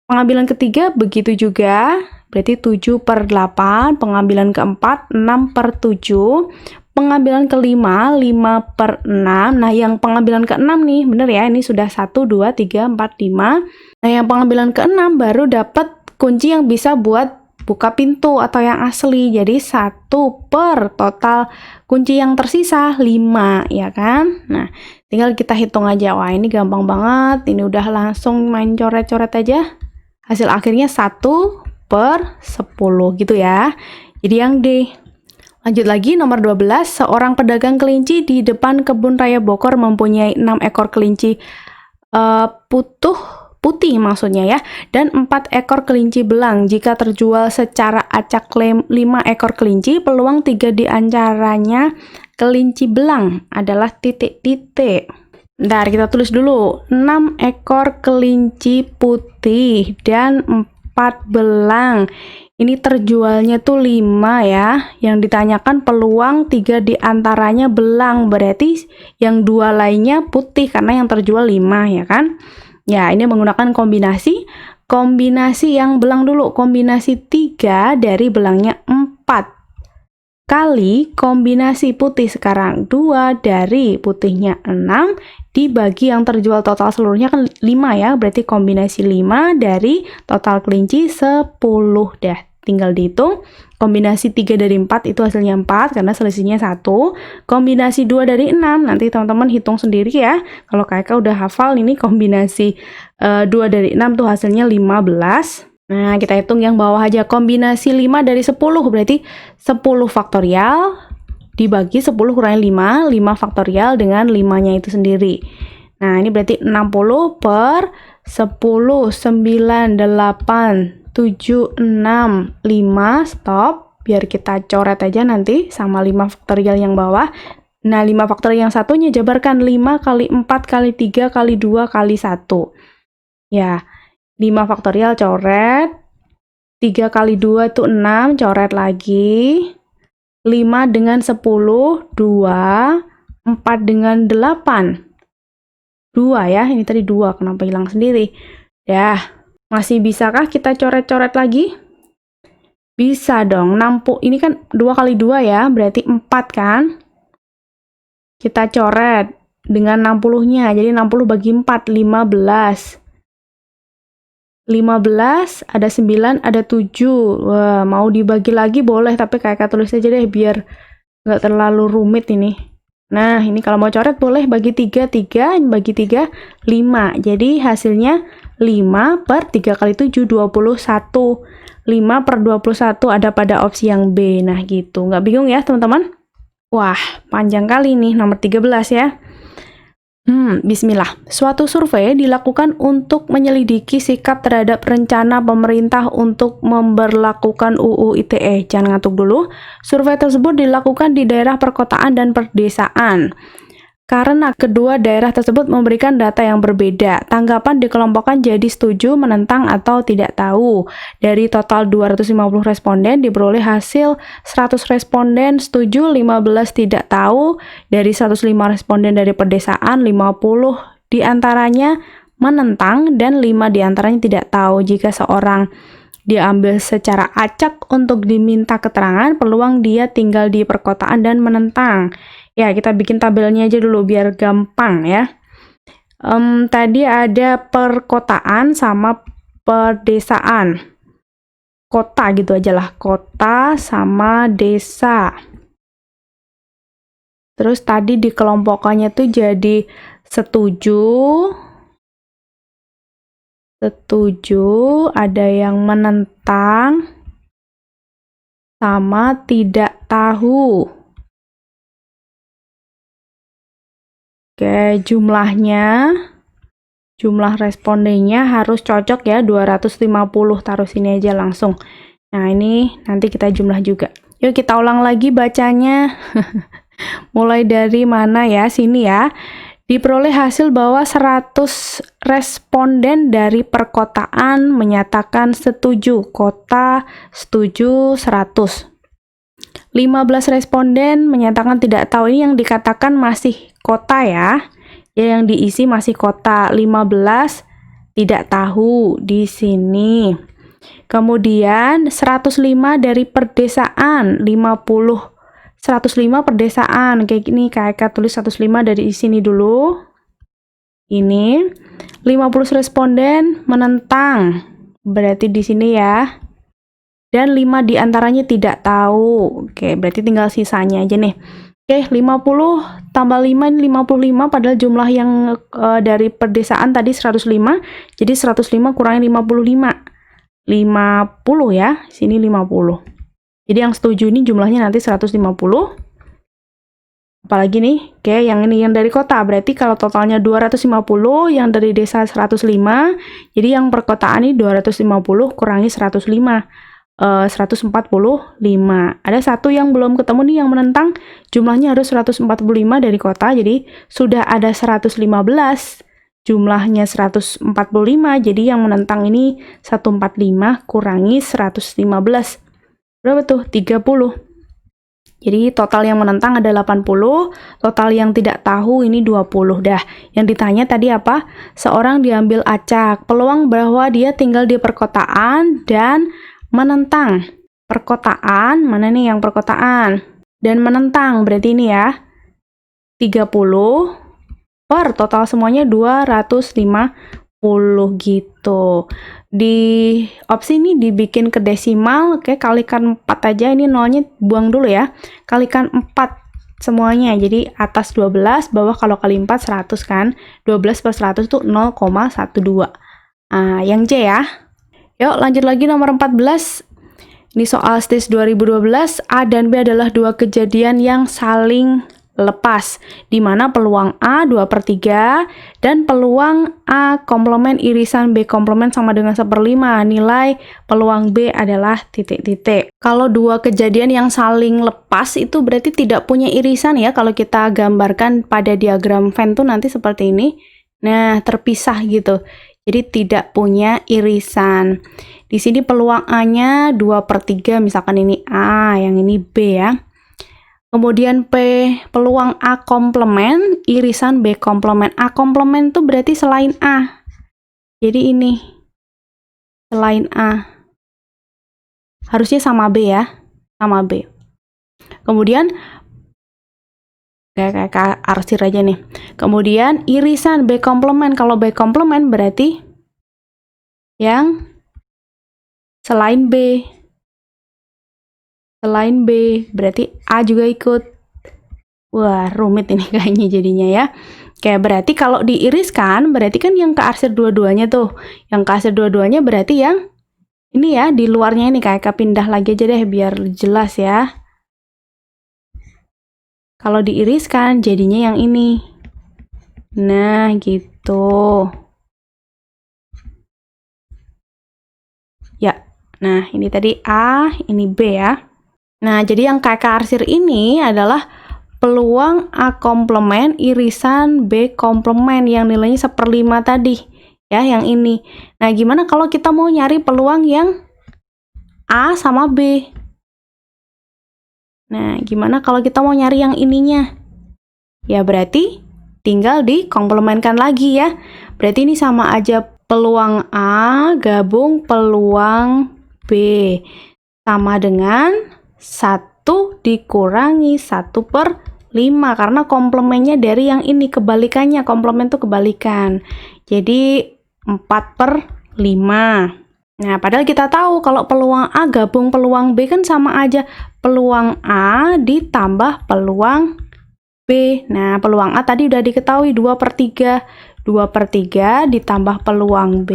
pengambilan ketiga begitu juga, berarti 7/8. Pengambilan keempat 6/7. Pengambilan kelima 5/6. Nah, yang pengambilan ke-6 nih, bener ya, ini sudah 1, 2, 3, 4, 5. Nah, yang pengambilan ke-6 baru dapat kunci yang bisa buat buka pintu atau yang asli. Jadi 1 per total kunci yang tersisa 5, ya kan? Nah, tinggal kita hitung aja. Wah, ini gampang banget. Ini udah langsung main coret-coret aja. Hasil akhirnya 1/10 gitu ya. Jadi yang D. Lanjut lagi, nomor 12. Seorang pedagang kelinci di depan kebun raya Bogor mempunyai 6 ekor kelinci putih maksudnya ya, dan 4 ekor kelinci belang. Jika terjual secara acak 5 ekor kelinci, peluang 3 di antaranya kelinci belang adalah titik-titik. Bentar, kita tulis dulu. 6 ekor kelinci putih dan 4 belang. Ini terjualnya tuh 5 ya. Yang ditanyakan peluang 3 di antaranya belang. Berarti yang 2 lainnya putih karena yang terjual 5 ya kan? Ya, ini menggunakan kombinasi yang belang dulu. Kombinasi 3 dari belangnya 4 kali kombinasi putih sekarang 2 dari putihnya 6 dibagi yang terjual total seluruhnya kan 5 ya. Berarti kombinasi 5 dari total kelinci 10 dah. Tinggal dihitung. Kombinasi 3 dari 4 itu hasilnya 4 karena selisihnya 1. Kombinasi 2 dari 6, nanti teman-teman hitung sendiri ya. Kalau kakak udah hafal ini kombinasi 2 dari 6 tuh hasilnya 15. Nah, kita hitung yang bawah aja. Kombinasi 5 dari 10 berarti 10 faktorial dibagi 10 kurangi 5, 5 faktorial dengan 5-nya itu sendiri. Nah, ini berarti 60 per 10, 9, 8, 7, 6, 5, stop. Biar kita coret aja nanti sama 5 faktorial yang bawah. Nah, 5 faktorial yang satunya jabarkan 5 kali 4 kali 3 kali 2 kali 1. Ya, 5 faktorial coret. 3 kali 2 itu 6, coret lagi. 5 dengan 10, 2. 4 dengan 8, 2 ya. Ini tadi 2, kenapa hilang sendiri? Ya. Masih bisakah kita coret-coret lagi? Bisa dong. 60, ini kan 2 kali 2 ya, berarti 4 kan? Kita coret dengan 60-nya. Jadi 60 bagi 4, 15. 15, ada 9, ada 7. Wah, mau dibagi lagi boleh, tapi kakak tulis aja deh biar nggak terlalu rumit ini. Nah, ini kalau mau coret boleh bagi 3, 3, bagi 3, 5. Jadi hasilnya 5 per 3 kali 7, 21. 5 per 21 ada pada opsi yang B. Nah, gitu. Nggak bingung ya, teman-teman? Wah, panjang kali nih, nomor 13 ya. Bismillah. Suatu survei dilakukan untuk menyelidiki sikap terhadap rencana pemerintah untuk memberlakukan UU ITE. Jangan ngantuk dulu. Survei tersebut dilakukan di daerah perkotaan dan perdesaan. karena kedua daerah tersebut memberikan data yang berbeda. Tanggapan dikelompokkan jadi setuju, menentang, atau tidak tahu. Dari total 250 responden diperoleh hasil 100 responden setuju, 15 tidak tahu. Dari 105 responden dari pedesaan, 50 diantaranya menentang dan 5 diantaranya tidak tahu. Jika seorang diambil secara acak untuk diminta keterangan, peluang dia tinggal di perkotaan dan menentang. Ya, kita bikin tabelnya aja dulu biar gampang ya. Tadi ada perkotaan sama pedesaan. Kota gitu aja lah, kota sama desa. Terus tadi dikelompokkannya tuh jadi setuju, ada yang menentang, sama tidak tahu. Oke, jumlah respondennya harus cocok ya, 250, taruh sini aja langsung. Nah, ini nanti kita jumlah juga. Yuk kita ulang lagi bacanya. Mulai dari mana ya? Sini ya. Diperoleh hasil bahwa 100 responden dari perkotaan menyatakan setuju. Kota setuju 100. 15 responden menyatakan tidak tahu. Ini yang dikatakan masih kota ya. Yang diisi masih kota. 15 tidak tahu di sini. Kemudian 105 dari pedesaan, 105 pedesaan. Kayak gini Kak tulis 105 dari sini dulu. Ini 50 responden menentang. Berarti di sini ya. Dan 5 diantaranya tidak tahu. Oke, berarti tinggal sisanya aja nih. Oke, 50 tambah 5 ini 55, padahal jumlah yang dari pedesaan tadi 105. Jadi 105 kurangi 55. 50 ya, sini 50. Jadi yang setuju ini jumlahnya nanti 150. Apalagi nih, oke, yang ini yang dari kota. Berarti kalau totalnya 250, yang dari desa 105. Jadi yang perkotaan ini 250 kurangi 105. 145. Ada satu yang belum ketemu nih yang menentang, jumlahnya harus 145 dari kota, jadi sudah ada 115, jumlahnya 145, jadi yang menentang ini 145 kurangi 115. Berapa tuh? 30. Jadi total yang menentang ada 80, total yang tidak tahu ini 20 dah. Yang ditanya tadi apa? Seorang diambil acak, peluang bahwa dia tinggal di perkotaan dan menentang. Perkotaan, mana nih yang perkotaan? Dan menentang, berarti ini ya. 30 per total semuanya 250 gitu. Di opsi ini dibikin ke desimal, oke, kalikan 4 aja, ini nolnya buang dulu ya. Kalikan 4 semuanya, jadi atas 12, bawah kalau kali 4 100 kan. 12 per 100 itu 0,12. Nah, yang C ya. Yuk lanjut lagi nomor 14. Ini soal stage 2012. A dan B adalah dua kejadian yang saling lepas, di mana peluang A 2/3 dan peluang A komplement irisan B komplement sama dengan 1/5. Nilai peluang B adalah titik-titik. Kalau dua kejadian yang saling lepas itu berarti tidak punya irisan ya. Kalau kita gambarkan pada diagram Venn tuh nanti seperti ini. Nah, terpisah gitu. Jadi tidak punya irisan. Di sini peluang A-nya 2/3, misalkan ini A, yang ini B ya. Kemudian P, peluang A komplement, irisan B komplement. A komplement itu berarti selain A. Jadi ini, selain A. Harusnya sama B ya, sama B. Kemudian, kayak arsir aja nih. Kemudian irisan B komplement. Kalau B komplement berarti yang selain B. Selain B, berarti A juga ikut. Wah, rumit ini kayaknya jadinya ya. Oke, berarti kalau diiriskan, berarti kan yang kearsir dua-duanya tuh. Yang kearsir dua-duanya berarti yang ini ya, di luarnya ini kayak pindah lagi aja deh biar jelas ya. Kalau diiriskan jadinya yang ini. Nah, gitu. Ya. Nah, ini tadi A, ini B ya. Nah, jadi yang kakak arsir ini adalah peluang A komplement irisan B komplement yang nilainya 1/5 tadi, ya, yang ini. Nah, gimana kalau kita mau nyari peluang yang A sama B? Nah, gimana kalau kita mau nyari yang ininya? Ya, berarti tinggal dikomplementkan lagi ya. Berarti ini sama aja peluang A gabung peluang B. Sama dengan 1 dikurangi 1/5. Karena komplemennya dari yang ini, kebalikannya. Komplement itu kebalikan. Jadi 4/5. Nah, padahal kita tahu kalau peluang A gabung peluang B kan sama aja peluang A ditambah peluang B. Nah, peluang A tadi udah diketahui 2/3. 2/3 ditambah peluang B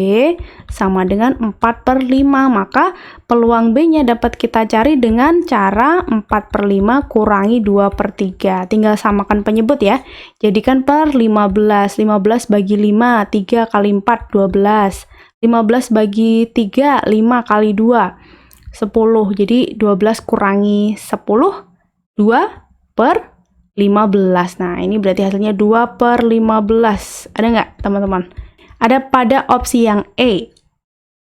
sama dengan 4/5. Maka peluang B-nya dapat kita cari dengan cara 4/5 kurangi 2/3. Tinggal samakan penyebut ya. Jadikan per 15. 15 bagi 5, 3 kali 4, 12. 15 bagi 3, 5 kali 2, 10. Jadi 12 kurangi 10, 2/15. Nah, ini berarti hasilnya 2/15. Ada nggak, teman-teman? Ada pada opsi yang A.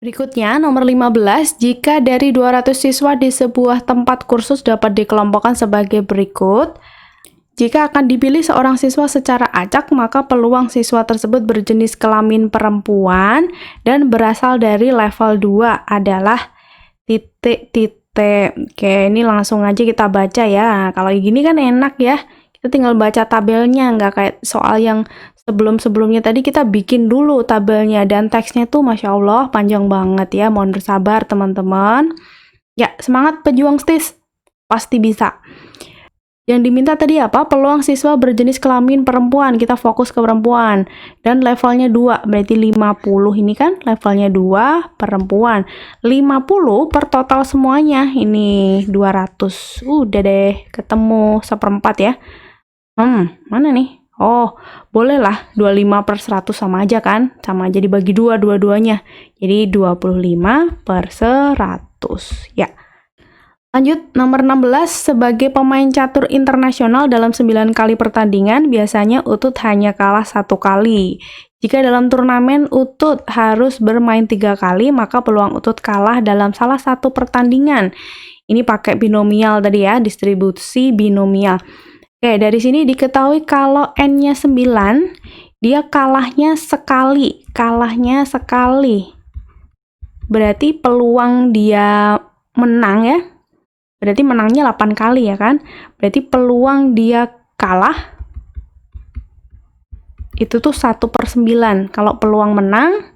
Berikutnya, nomor 15. Jika dari 200 siswa di sebuah tempat kursus dapat dikelompokkan sebagai berikut. Jika akan dipilih seorang siswa secara acak, maka peluang siswa tersebut berjenis kelamin perempuan dan berasal dari level 2 adalah titik-titik. Oke, ini langsung aja kita baca ya. Nah, kalau gini kan enak ya. Kita tinggal baca tabelnya, nggak kayak soal yang sebelum-sebelumnya tadi kita bikin dulu tabelnya. Dan teksnya tuh Masya Allah panjang banget ya. Mohon bersabar teman-teman. Ya, semangat pejuang STIS. Pasti bisa. Yang diminta tadi apa? Peluang siswa berjenis kelamin perempuan. Kita fokus ke perempuan. Dan levelnya 2. Berarti 50 ini kan levelnya 2 perempuan. 50 per total semuanya. Ini 200. Udah deh ketemu 1/4 ya. Mana nih? Oh, bolehlah 25/100 sama aja kan? Sama aja dibagi 2 dua-duanya. Jadi 25/100. Ya. Lanjut, nomor 16, sebagai pemain catur internasional dalam 9 kali pertandingan, biasanya Utut hanya kalah 1 kali. Jika dalam turnamen Utut harus bermain 3 kali, maka peluang Utut kalah dalam salah satu pertandingan. Ini pakai binomial tadi ya, distribusi binomial. Oke, dari sini diketahui kalau N-nya 9, dia kalahnya sekali. Kalahnya sekali. Berarti peluang dia menang ya. Berarti menangnya 8 kali ya kan? Berarti peluang dia kalah itu tuh 1/9. Kalau peluang menang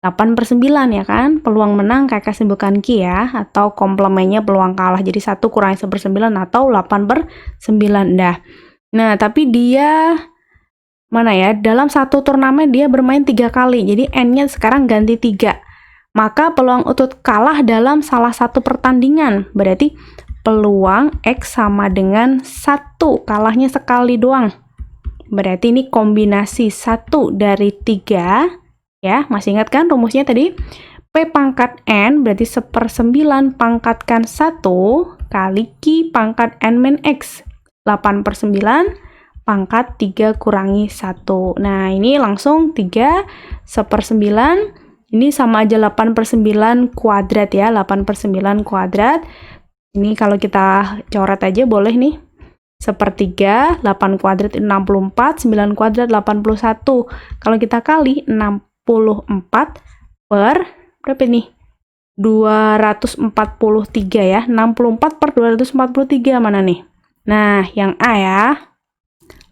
8/9 ya kan? Peluang menang kakak simpulkan Q ya. Atau komplemennya peluang kalah. Jadi 1 kurangi 1/9 atau 8/9 dah. Nah, tapi dia mana ya? Dalam satu turnamen dia bermain 3 kali. Jadi N-nya sekarang ganti 3. Maka peluang Utut kalah dalam salah satu pertandingan. Berarti peluang X sama dengan 1. Kalahnya sekali doang. Berarti ini kombinasi 1 dari 3. Ya, masih ingat kan rumusnya tadi? P pangkat N berarti 1/9 pangkatkan 1 kali Q pangkat N min X. 8/9 pangkat 3 kurangi 1. Nah, ini langsung 3 1/9. Ini sama aja 8/9 kuadrat ya, 8/9 kuadrat. Ini kalau kita coret aja boleh nih. 1/3, 8 kuadrat 64, 9 kuadrat 81. Kalau kita kali 64 per berapa nih? 243 ya. 64 per 243 mana nih? Nah, yang A ya.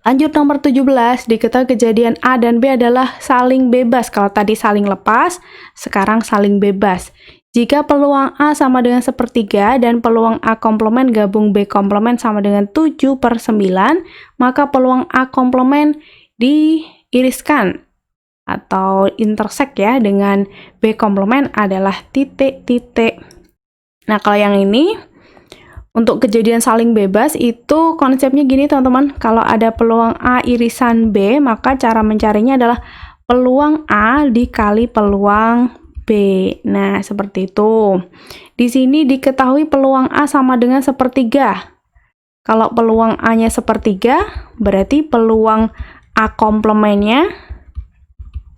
Lanjut nomor 17, diketahui kejadian A dan B adalah saling bebas. Kalau tadi saling lepas, sekarang saling bebas. Jika peluang A sama dengan 1/3 dan peluang A komplement gabung B komplement sama dengan 7/9, maka peluang A komplement diiriskan atau intersek ya dengan B komplement adalah titik-titik. Nah, kalau yang ini untuk kejadian saling bebas itu konsepnya gini teman-teman. Kalau ada peluang A irisan B, maka cara mencarinya adalah peluang A dikali peluang B. Nah, seperti itu. Di sini diketahui peluang A sama dengan 1/3. Kalau peluang A-nya sepertiga, berarti peluang A komplemennya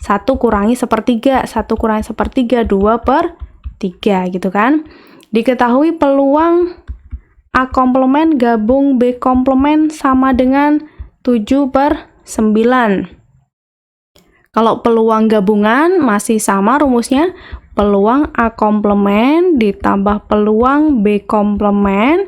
1 kurangi sepertiga, 1 kurangi sepertiga, 2/3 gitu kan. Diketahui peluang A komplement gabung B komplement sama dengan 7/9. Kalau peluang gabungan masih sama rumusnya, peluang A komplement ditambah peluang B komplement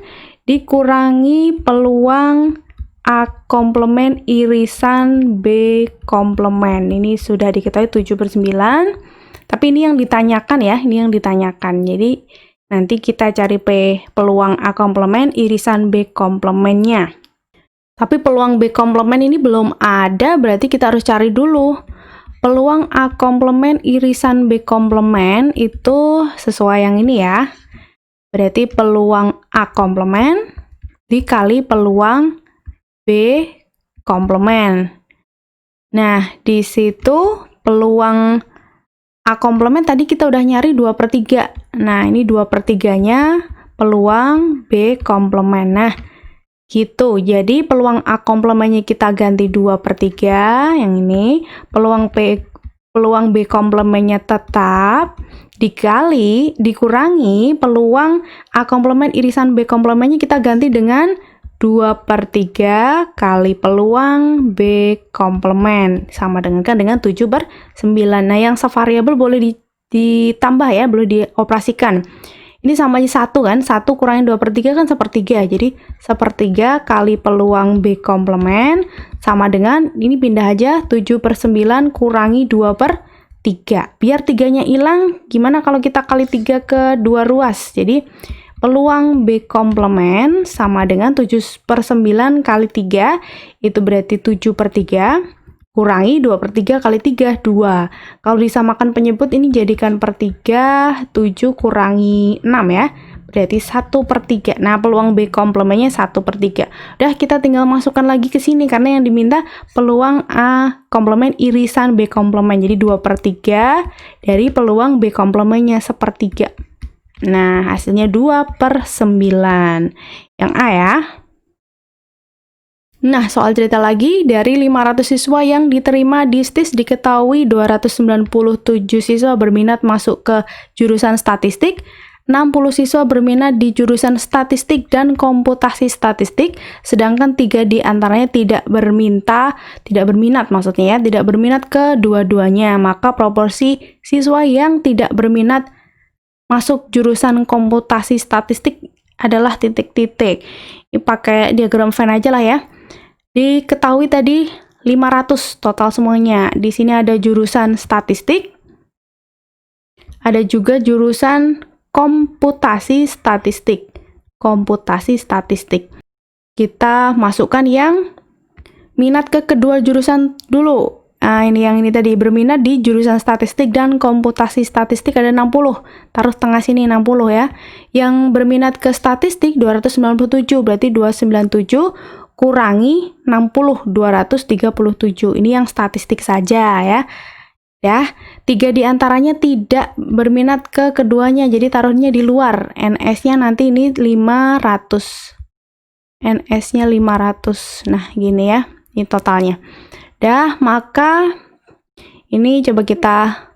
dikurangi peluang A komplement irisan B komplement. Ini sudah diketahui 7/9. Tapi ini yang ditanyakan ya, ini yang ditanyakan. Jadi nanti kita cari peluang A komplement irisan B komplementnya. Tapi peluang B komplement ini belum ada, berarti kita harus cari dulu. Peluang A komplement irisan B komplement itu sesuai yang ini ya. Berarti peluang A komplement dikali peluang B komplement. Nah, di situ peluang A komplement tadi kita udah nyari 2/3. Nah, ini 2/3-nya peluang B komplement. Nah, gitu. Jadi peluang A komplementnya kita ganti 2/3 yang ini. Peluang B komplementnya tetap dikurangi peluang A komplement irisan B komplementnya kita ganti dengan 2/3 kali peluang B komplement sama dengan 7/9. Nah, yang sevariabel boleh ditambah ya, boleh dioperasikan. Ini sama aja 1 kan, 1 kurangi 2/3 kan sepertiga, jadi sepertiga kali peluang B komplement sama dengan, ini pindah aja, 7/9 kurangi 2/3. Biar 3-nya hilang, gimana kalau kita kali 3 ke 2 ruas? Jadi peluang B komplement sama dengan 7/9 kali 3, itu berarti 7/3. Kurangi 2/3 kali 3, 2. Kalau disamakan penyebut ini jadikan per 3, 7 kurangi 6 ya. Berarti 1/3. Nah, peluang B komplementnya 1/3. Udah, kita tinggal masukkan lagi ke sini karena yang diminta peluang A komplement irisan B komplement. Jadi 2/3 dari peluang B komplementnya 1/3. Nah, hasilnya 2/9. Yang A ya. Nah, soal cerita lagi, dari 500 siswa yang diterima di STIS diketahui 297 siswa berminat masuk ke jurusan statistik, 60 siswa berminat di jurusan statistik dan komputasi statistik, sedangkan 3 di antaranya tidak berminat maksudnya ya, tidak berminat kedua-duanya. Maka proporsi siswa yang tidak berminat masuk jurusan komputasi statistik adalah titik-titik. Ini pakai diagram Venn aja lah ya. Diketahui tadi 500 total semuanya. Di sini ada jurusan statistik, ada juga jurusan komputasi statistik. Komputasi statistik. Kita masukkan yang minat ke kedua jurusan dulu. Nah, ini yang ini tadi berminat di jurusan statistik dan komputasi statistik ada 60. Taruh tengah sini 60 ya. Yang berminat ke statistik 297, berarti 297 kurangi 60, 237. Ini yang statistik saja ya. Ya, 3 di antaranya tidak berminat ke keduanya, jadi taruhnya di luar. NS-nya nanti ini 500. NS-nya 500. Nah, gini ya. Ini totalnya. Dah, maka ini coba kita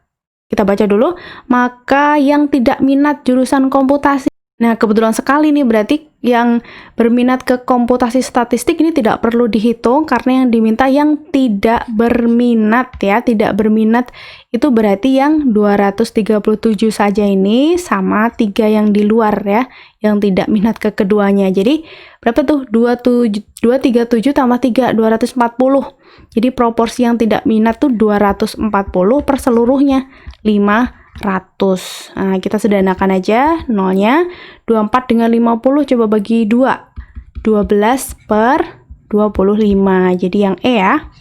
baca dulu. Maka yang tidak minat jurusan komputasi. Nah, kebetulan sekali nih berarti yang berminat ke komputasi statistik ini tidak perlu dihitung karena yang diminta yang tidak berminat ya. Tidak berminat itu berarti yang 237 saja ini sama 3 yang di luar ya, yang tidak minat ke keduanya. Jadi berapa tuh? 237 tambah 3, 240. Jadi proporsi yang tidak minat tuh 240 per seluruhnya 500. Nah, kita sederhanakan aja nolnya. 24 dengan 50 coba bagi 2. 12/25. Jadi yang E ya.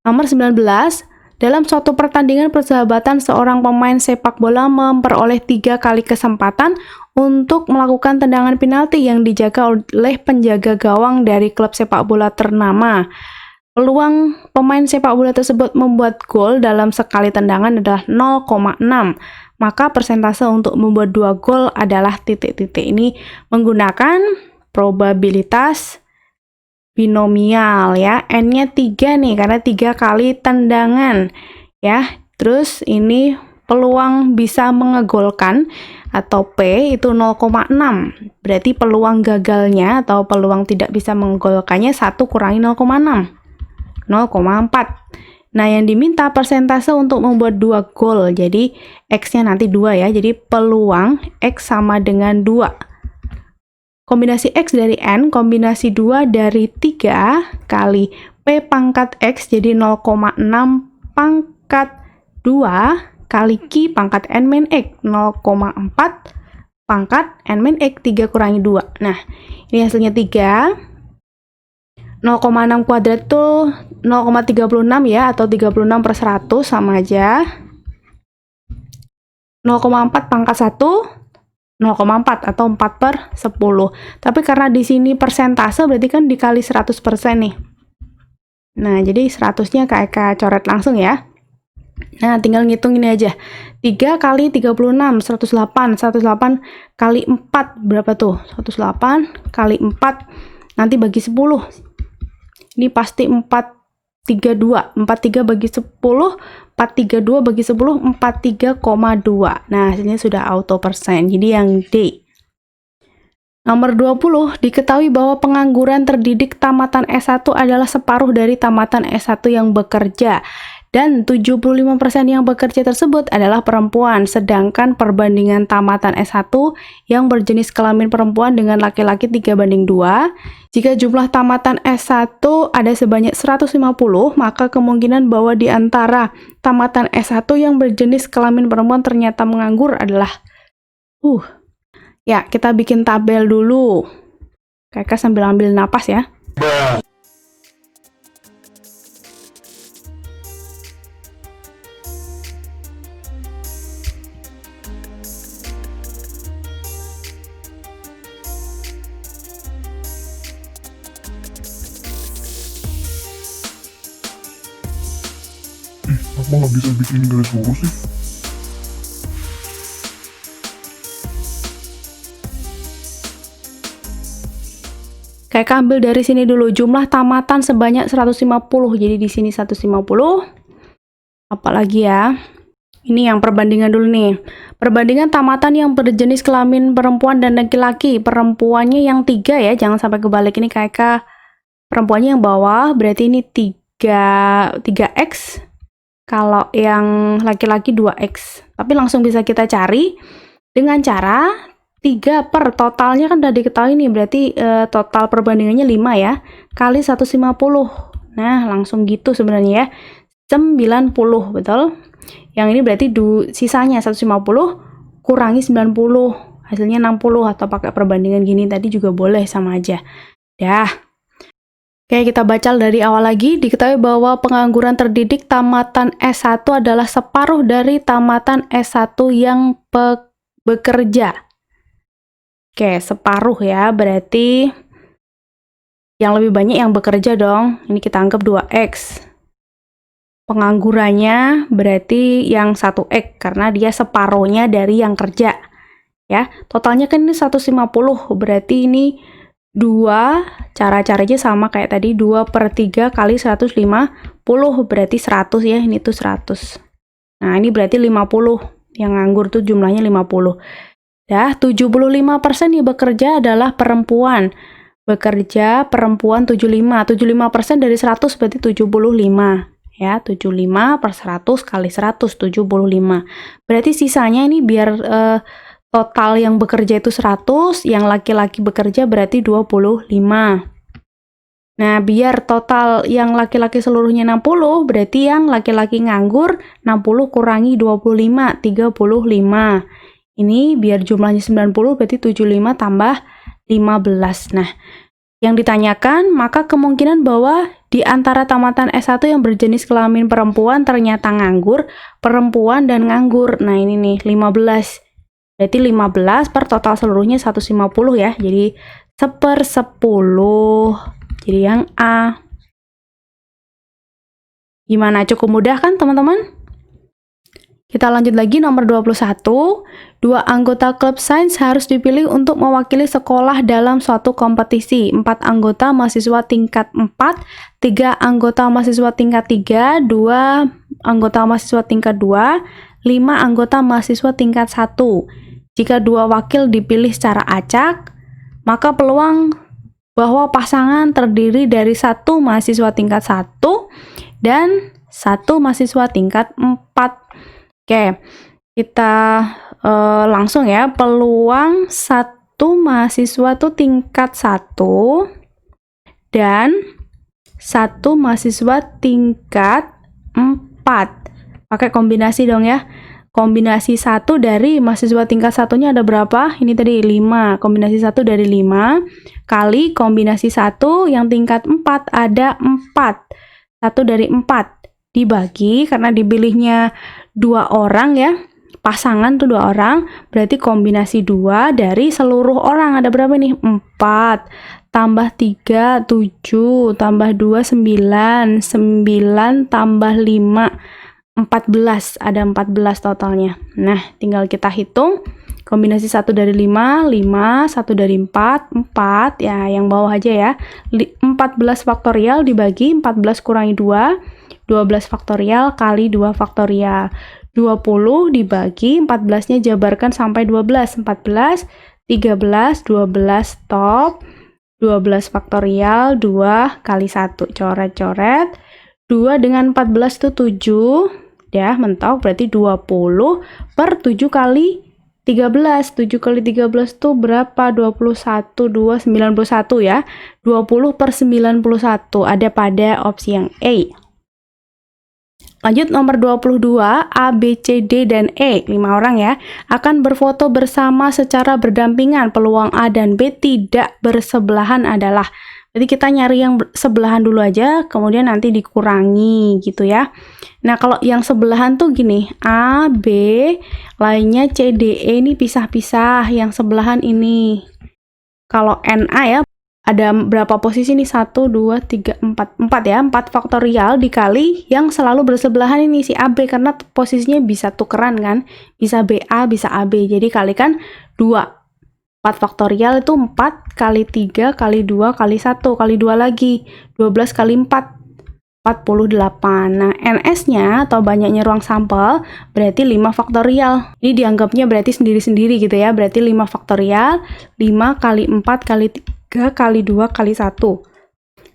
Nomor 19. Dalam suatu pertandingan persahabatan, seorang pemain sepak bola memperoleh 3 kali kesempatan untuk melakukan tendangan penalti yang dijaga oleh penjaga gawang dari klub sepak bola ternama. Peluang pemain sepak bola tersebut membuat gol dalam sekali tendangan adalah 0,6. Maka persentase untuk membuat 2 gol adalah titik-titik. Ini menggunakan probabilitas binomial ya. N-nya 3 nih karena 3 kali tendangan ya. Terus ini peluang bisa mengegolkan atau P itu 0,6. Berarti peluang gagalnya atau peluang tidak bisa menggolkannya 1 kurangi 0,6. 0,4. Nah, yang diminta persentase untuk membuat 2 gol. Jadi, X-nya nanti 2 ya. Jadi, peluang X sama dengan 2. Kombinasi X dari N, kombinasi 2 dari 3 kali P pangkat X, jadi 0,6 pangkat 2 kali Q pangkat N min X, 0,4 pangkat N min X, 3 kurangi 2. Nah, ini hasilnya 3. 0,6 kuadrat tuh 0,36 ya, atau 36/100 sama aja. 0,4 pangkat 1, 0,4 atau 4/10. Tapi karena di sini persentase berarti kan dikali 100% nih. Nah, jadi 100-nya Kak coret langsung ya. Nah, tinggal ngitung ini aja. 3 kali 36, 108. 108 kali 4, berapa tuh? 108 kali 4, nanti bagi 10. Ini pasti 432. 43 bagi 10, 432 bagi 10, 43,2. Nah, hasilnya sudah auto persen. Jadi yang D. Nomor 20, diketahui bahwa pengangguran terdidik tamatan S1 adalah separuh dari tamatan S1 yang bekerja. Dan 75% yang bekerja tersebut adalah perempuan, sedangkan perbandingan tamatan S1 yang berjenis kelamin perempuan dengan laki-laki 3:2. Jika jumlah tamatan S1 ada sebanyak 150, maka kemungkinan bahwa di antara tamatan S1 yang berjenis kelamin perempuan ternyata menganggur adalah ya, kita bikin tabel dulu. Kakak sambil ambil napas ya. Apa nggak bisa bikin garis lurus sih? Kayak ambil dari sini dulu, jumlah tamatan sebanyak 150. Jadi di sini 150. Apalagi ya? Ini yang perbandingan dulu nih. Perbandingan tamatan yang berjenis kelamin perempuan dan laki-laki. Perempuannya yang 3 ya, jangan sampai kebalik. Ini kayak perempuannya yang bawah, berarti ini 3x. Kalau yang laki-laki 2x. Tapi langsung bisa kita cari dengan cara 3 per totalnya kan udah diketahui nih, berarti total perbandingannya 5 ya, kali 150. Nah, langsung gitu sebenarnya ya. 90, betul? Yang ini berarti sisanya 150 kurangi 90, hasilnya 60, atau pakai perbandingan gini tadi juga boleh, sama aja. Dah. Oke, kita baca dari awal lagi. Diketahui bahwa pengangguran terdidik tamatan S1 adalah separuh dari tamatan S1 yang bekerja. Oke, separuh ya, berarti yang lebih banyak yang bekerja dong. Ini kita anggap 2x. Penganggurannya berarti yang 1x, karena dia separuhnya dari yang kerja. Ya, totalnya kan ini 150, berarti ini 2, cara-caranya sama kayak tadi, 2/3 kali 150, berarti 100 ya, ini tuh 100. Nah, ini berarti 50, yang nganggur tuh jumlahnya 50. Dah, 75% yang bekerja adalah perempuan. Bekerja perempuan 75. 75% dari 100 berarti 75. Ya, 75/100 kali 100, 75. Berarti sisanya ini biar total yang bekerja itu 100, yang laki-laki bekerja berarti 25. Nah, biar total yang laki-laki seluruhnya 60, berarti yang laki-laki nganggur 60 kurangi 25, 35. Ini biar jumlahnya 90, berarti 75 tambah 15. Nah, yang ditanyakan, maka kemungkinan bahwa di antara tamatan S1 yang berjenis kelamin perempuan ternyata nganggur, perempuan dan nganggur. Nah, ini nih, 15. Berarti 15 per total seluruhnya 150 ya. Jadi 1/10. Jadi yang A. Gimana? Cukup mudah kan teman-teman? Kita lanjut lagi nomor 21. 2 anggota klub sains harus dipilih untuk mewakili sekolah dalam suatu kompetisi. 4 anggota mahasiswa tingkat 4, 3 anggota mahasiswa tingkat 3, 2 anggota mahasiswa tingkat 2, 5 anggota mahasiswa tingkat 1. Jika 2 wakil dipilih secara acak, maka peluang bahwa pasangan terdiri dari 1 mahasiswa tingkat 1 dan 1 mahasiswa tingkat 4. Oke, kita langsung ya. Peluang 1 mahasiswa tuh tingkat 1 dan 1 mahasiswa tingkat 4. Pakai kombinasi dong ya. Kombinasi 1 dari mahasiswa tingkat 1-nya ada berapa? Ini tadi 5. Kombinasi 1 dari 5 kali kombinasi 1 yang tingkat 4 ada 4. 1 dari 4 dibagi, karena dipilihnya 2 orang ya. Pasangan tuh 2 orang, berarti kombinasi 2 dari seluruh orang ada berapa nih? 4 tambah 3 7 tambah 2 9 9 tambah 5 14, ada 14 totalnya. Nah, tinggal kita hitung kombinasi 1 dari 5 5, 1 dari 4 4 ya, yang bawah aja ya. 14 faktorial dibagi 14 kurangi 2 12 faktorial kali 2 faktorial. 20 dibagi 14-nya jabarkan sampai 12. 14, 13, 12 stop. 12 faktorial 2 kali 1. Coret-coret. 2 dengan 14 itu 7. Ya, mentok berarti 20 per 7 kali 13. 7 kali 13 itu berapa? 21, 2, 91 ya. 20 per 91 ada pada opsi yang A. Lanjut nomor 22, A, B, C, D, dan E, 5 orang ya, akan berfoto bersama secara berdampingan. Peluang A dan B tidak bersebelahan adalah, jadi kita nyari yang sebelahan dulu aja, kemudian nanti dikurangi gitu ya. Nah, kalau yang sebelahan tuh gini, A, B, lainnya C, D, E ini pisah-pisah, yang sebelahan ini. Kalau NA ya, ada berapa posisi nih? 1, 2, 3, 4. 4 ya, 4 faktorial dikali yang selalu bersebelahan ini si AB, karena posisinya bisa tukeran kan, bisa BA, bisa AB, jadi kalikan 2. 4 faktorial itu 4 kali 3 kali 2 kali 1 kali 2 lagi, 12 kali 4 48. Nah, NS-nya atau banyaknya ruang sampel berarti 5 faktorial. Ini dianggapnya berarti sendiri-sendiri gitu ya. Berarti 5 faktorial, 5 kali 4 kali 3 kali 2 kali 1.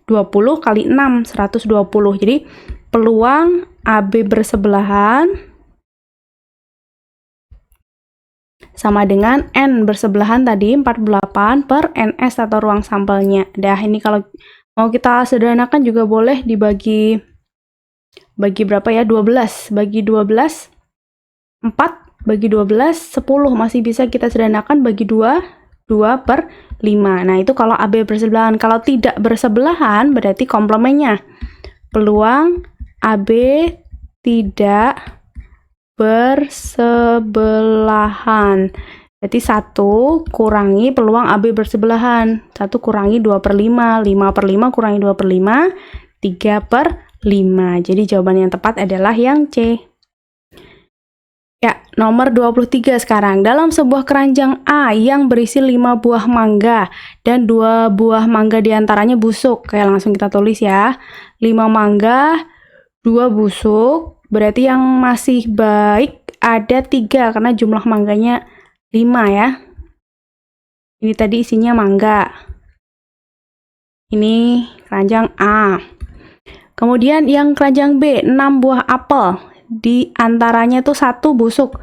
20 kali 6, 120. Jadi, peluang AB bersebelahan sama dengan N bersebelahan tadi 48 per NS atau ruang sampelnya. Dah, ini kalau mau kita sederhanakan juga boleh dibagi berapa ya? 12. Bagi 12 4, bagi 12 10, masih bisa kita sederhanakan bagi 2 per 5. Nah, itu kalau AB bersebelahan. Kalau tidak bersebelahan berarti komplemennya. Peluang AB tidak bersebelahan. Berarti 1 kurangi peluang AB bersebelahan. 1 kurangi 2 per 5. 5 per 5 kurangi 2 per 5. 3 per 5. Jadi jawaban yang tepat adalah yang C. Ya, nomor 23 sekarang. Dalam sebuah keranjang A yang berisi 5 buah mangga dan 2 buah mangga diantaranya busuk. Oke, langsung kita tulis ya. 5 mangga, 2 busuk. Berarti yang masih baik ada 3 karena jumlah mangganya 5 ya. Ini tadi isinya mangga. Ini keranjang A. Kemudian yang keranjang B, 6 buah apel. Di antaranya tuh 1 busuk.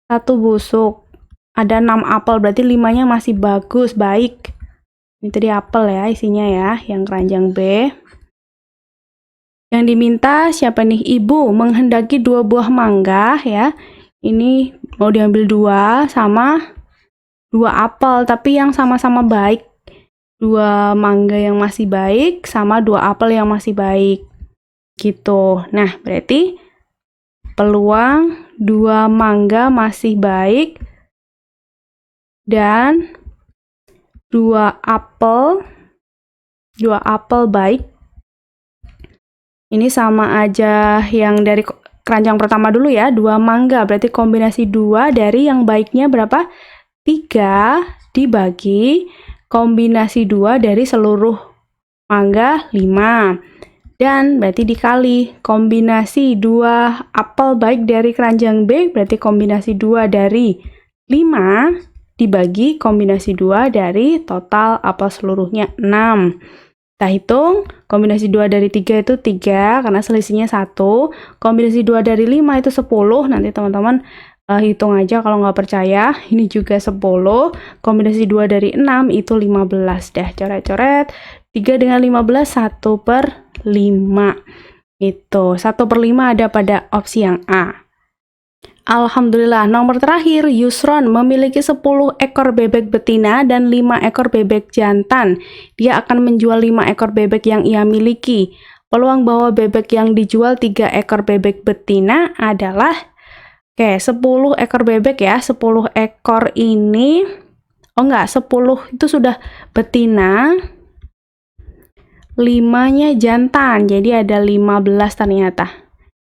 1 busuk. Ada 6 apel, berarti 5-nya masih bagus, baik. Ini tadi apel ya isinya ya, yang keranjang B. Yang diminta siapa nih? Ibu menghendaki 2 buah mangga ya. Ini mau diambil 2 sama 2 apel, tapi yang sama-sama baik. 2 mangga yang masih baik sama 2 apel yang masih baik. Gitu. Nah, berarti peluang 2 mangga masih baik dan 2 apel baik. Ini sama aja yang dari keranjang pertama dulu ya, 2 mangga. Berarti kombinasi 2 dari yang baiknya berapa? 3 dibagi kombinasi 2 dari seluruh mangga 5. Dan berarti dikali kombinasi 2 apel baik dari keranjang B, berarti kombinasi 2 dari 5 dibagi kombinasi 2 dari total apel seluruhnya 6. Kita hitung, kombinasi 2 dari 3 itu 3, karena selisihnya 1. Kombinasi 2 dari 5 itu 10, nanti teman-teman hitung aja kalau nggak percaya. Ini juga 10, kombinasi 2 dari 6 itu 15. Dah, coret-coret, 3 dengan 15, 1/5. Itu, 1/5 ada pada opsi yang A. Alhamdulillah, nomor terakhir, Yusron memiliki 10 ekor bebek betina dan 5 ekor bebek jantan. Dia akan menjual 5 ekor bebek yang ia miliki. Peluang bahwa bebek yang dijual 3 ekor bebek betina adalah, 10 ekor bebek ya, 10 ekor ini, 10 itu sudah betina, 5-nya jantan, jadi ada 15 ternyata.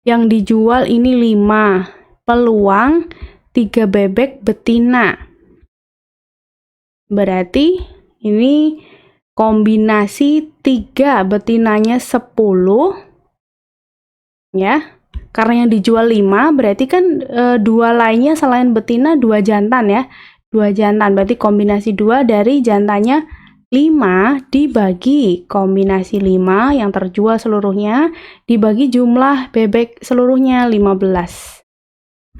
Yang dijual ini 5. Peluang 3 bebek betina. Berarti ini kombinasi 3 betinanya 10 ya. Karena yang dijual 5 berarti kan 2 lainnya selain betina 2 jantan ya. 2 jantan berarti kombinasi 2 dari jantannya 5 dibagi kombinasi 5 yang terjual seluruhnya dibagi jumlah bebek seluruhnya 15.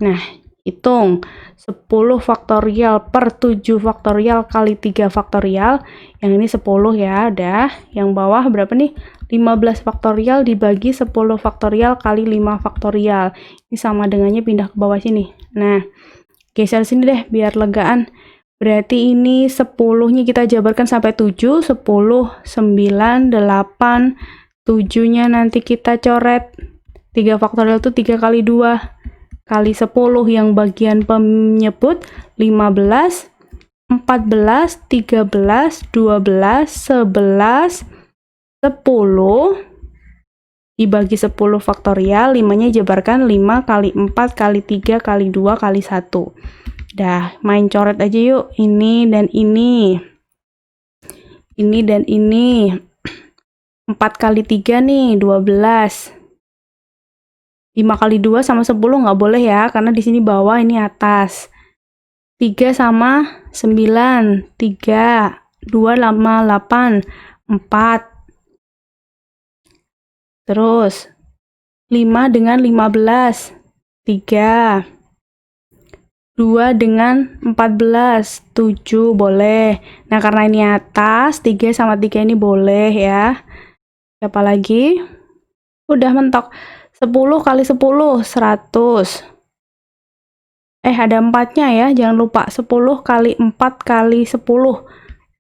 Nah, hitung 10 faktorial per 7 faktorial kali 3 faktorial. Yang ini 10 ya, udah. Yang bawah berapa nih? 15 faktorial dibagi 10 faktorial kali 5 faktorial. Ini sama dengannya pindah ke bawah sini. Nah, geser sini deh biar legaan. Berarti ini 10-nya kita jabarkan sampai 7. 10, 9, 8. 7-nya nanti kita coret. 3 faktorial itu 3 kali 2. Kali 10 yang bagian penyebut 15, 14, 13, 12, 11, 10 dibagi 10 faktorial, 5-nya jabarkan 5 kali 4 kali 3 kali 2 kali 1. Dah, main coret aja yuk. Ini dan ini. Ini dan ini. 4 kali 3 nih, 12. 5 kali 2 sama 10 nggak boleh ya, karena di sini bawah, ini atas. 3 sama 9, 3, 2 sama 8, 4. Terus, 5 dengan 15, 3. 2 dengan 14, 7 boleh. Nah, karena ini atas, 3 sama 3 ini boleh ya. Siapa lagi? Udah mentok. 10 kali 10, 100. Ada 4-nya ya, jangan lupa. 10 kali 4 kali 10,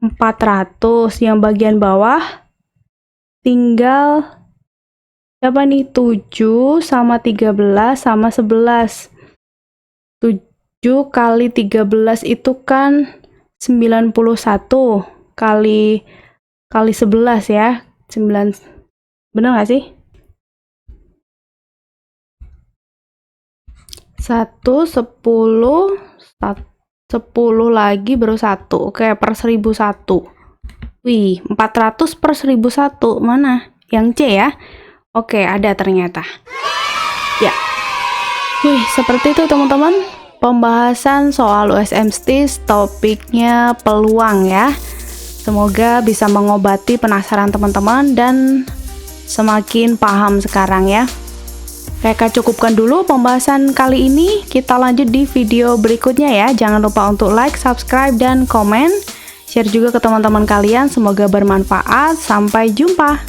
400. Yang bagian bawah tinggal berapa nih? 7 sama 13 sama 11. 7 kali 13 itu kan 91 kali 11 ya. 9. Bener nggak sih? 1, 10, 10 lagi baru 1. Oke, per 1001. Wih, 400 per 1001. Mana? Yang C ya? Oke, ada ternyata. Ya. Wih, seperti itu teman-teman. Pembahasan soal USM STIS, topiknya peluang ya. Semoga bisa mengobati penasaran teman-teman dan semakin paham sekarang ya. Reka cukupkan dulu pembahasan kali ini, kita lanjut di video berikutnya ya. Jangan lupa untuk like, subscribe, dan komen. Share juga ke teman-teman kalian, semoga bermanfaat. Sampai jumpa.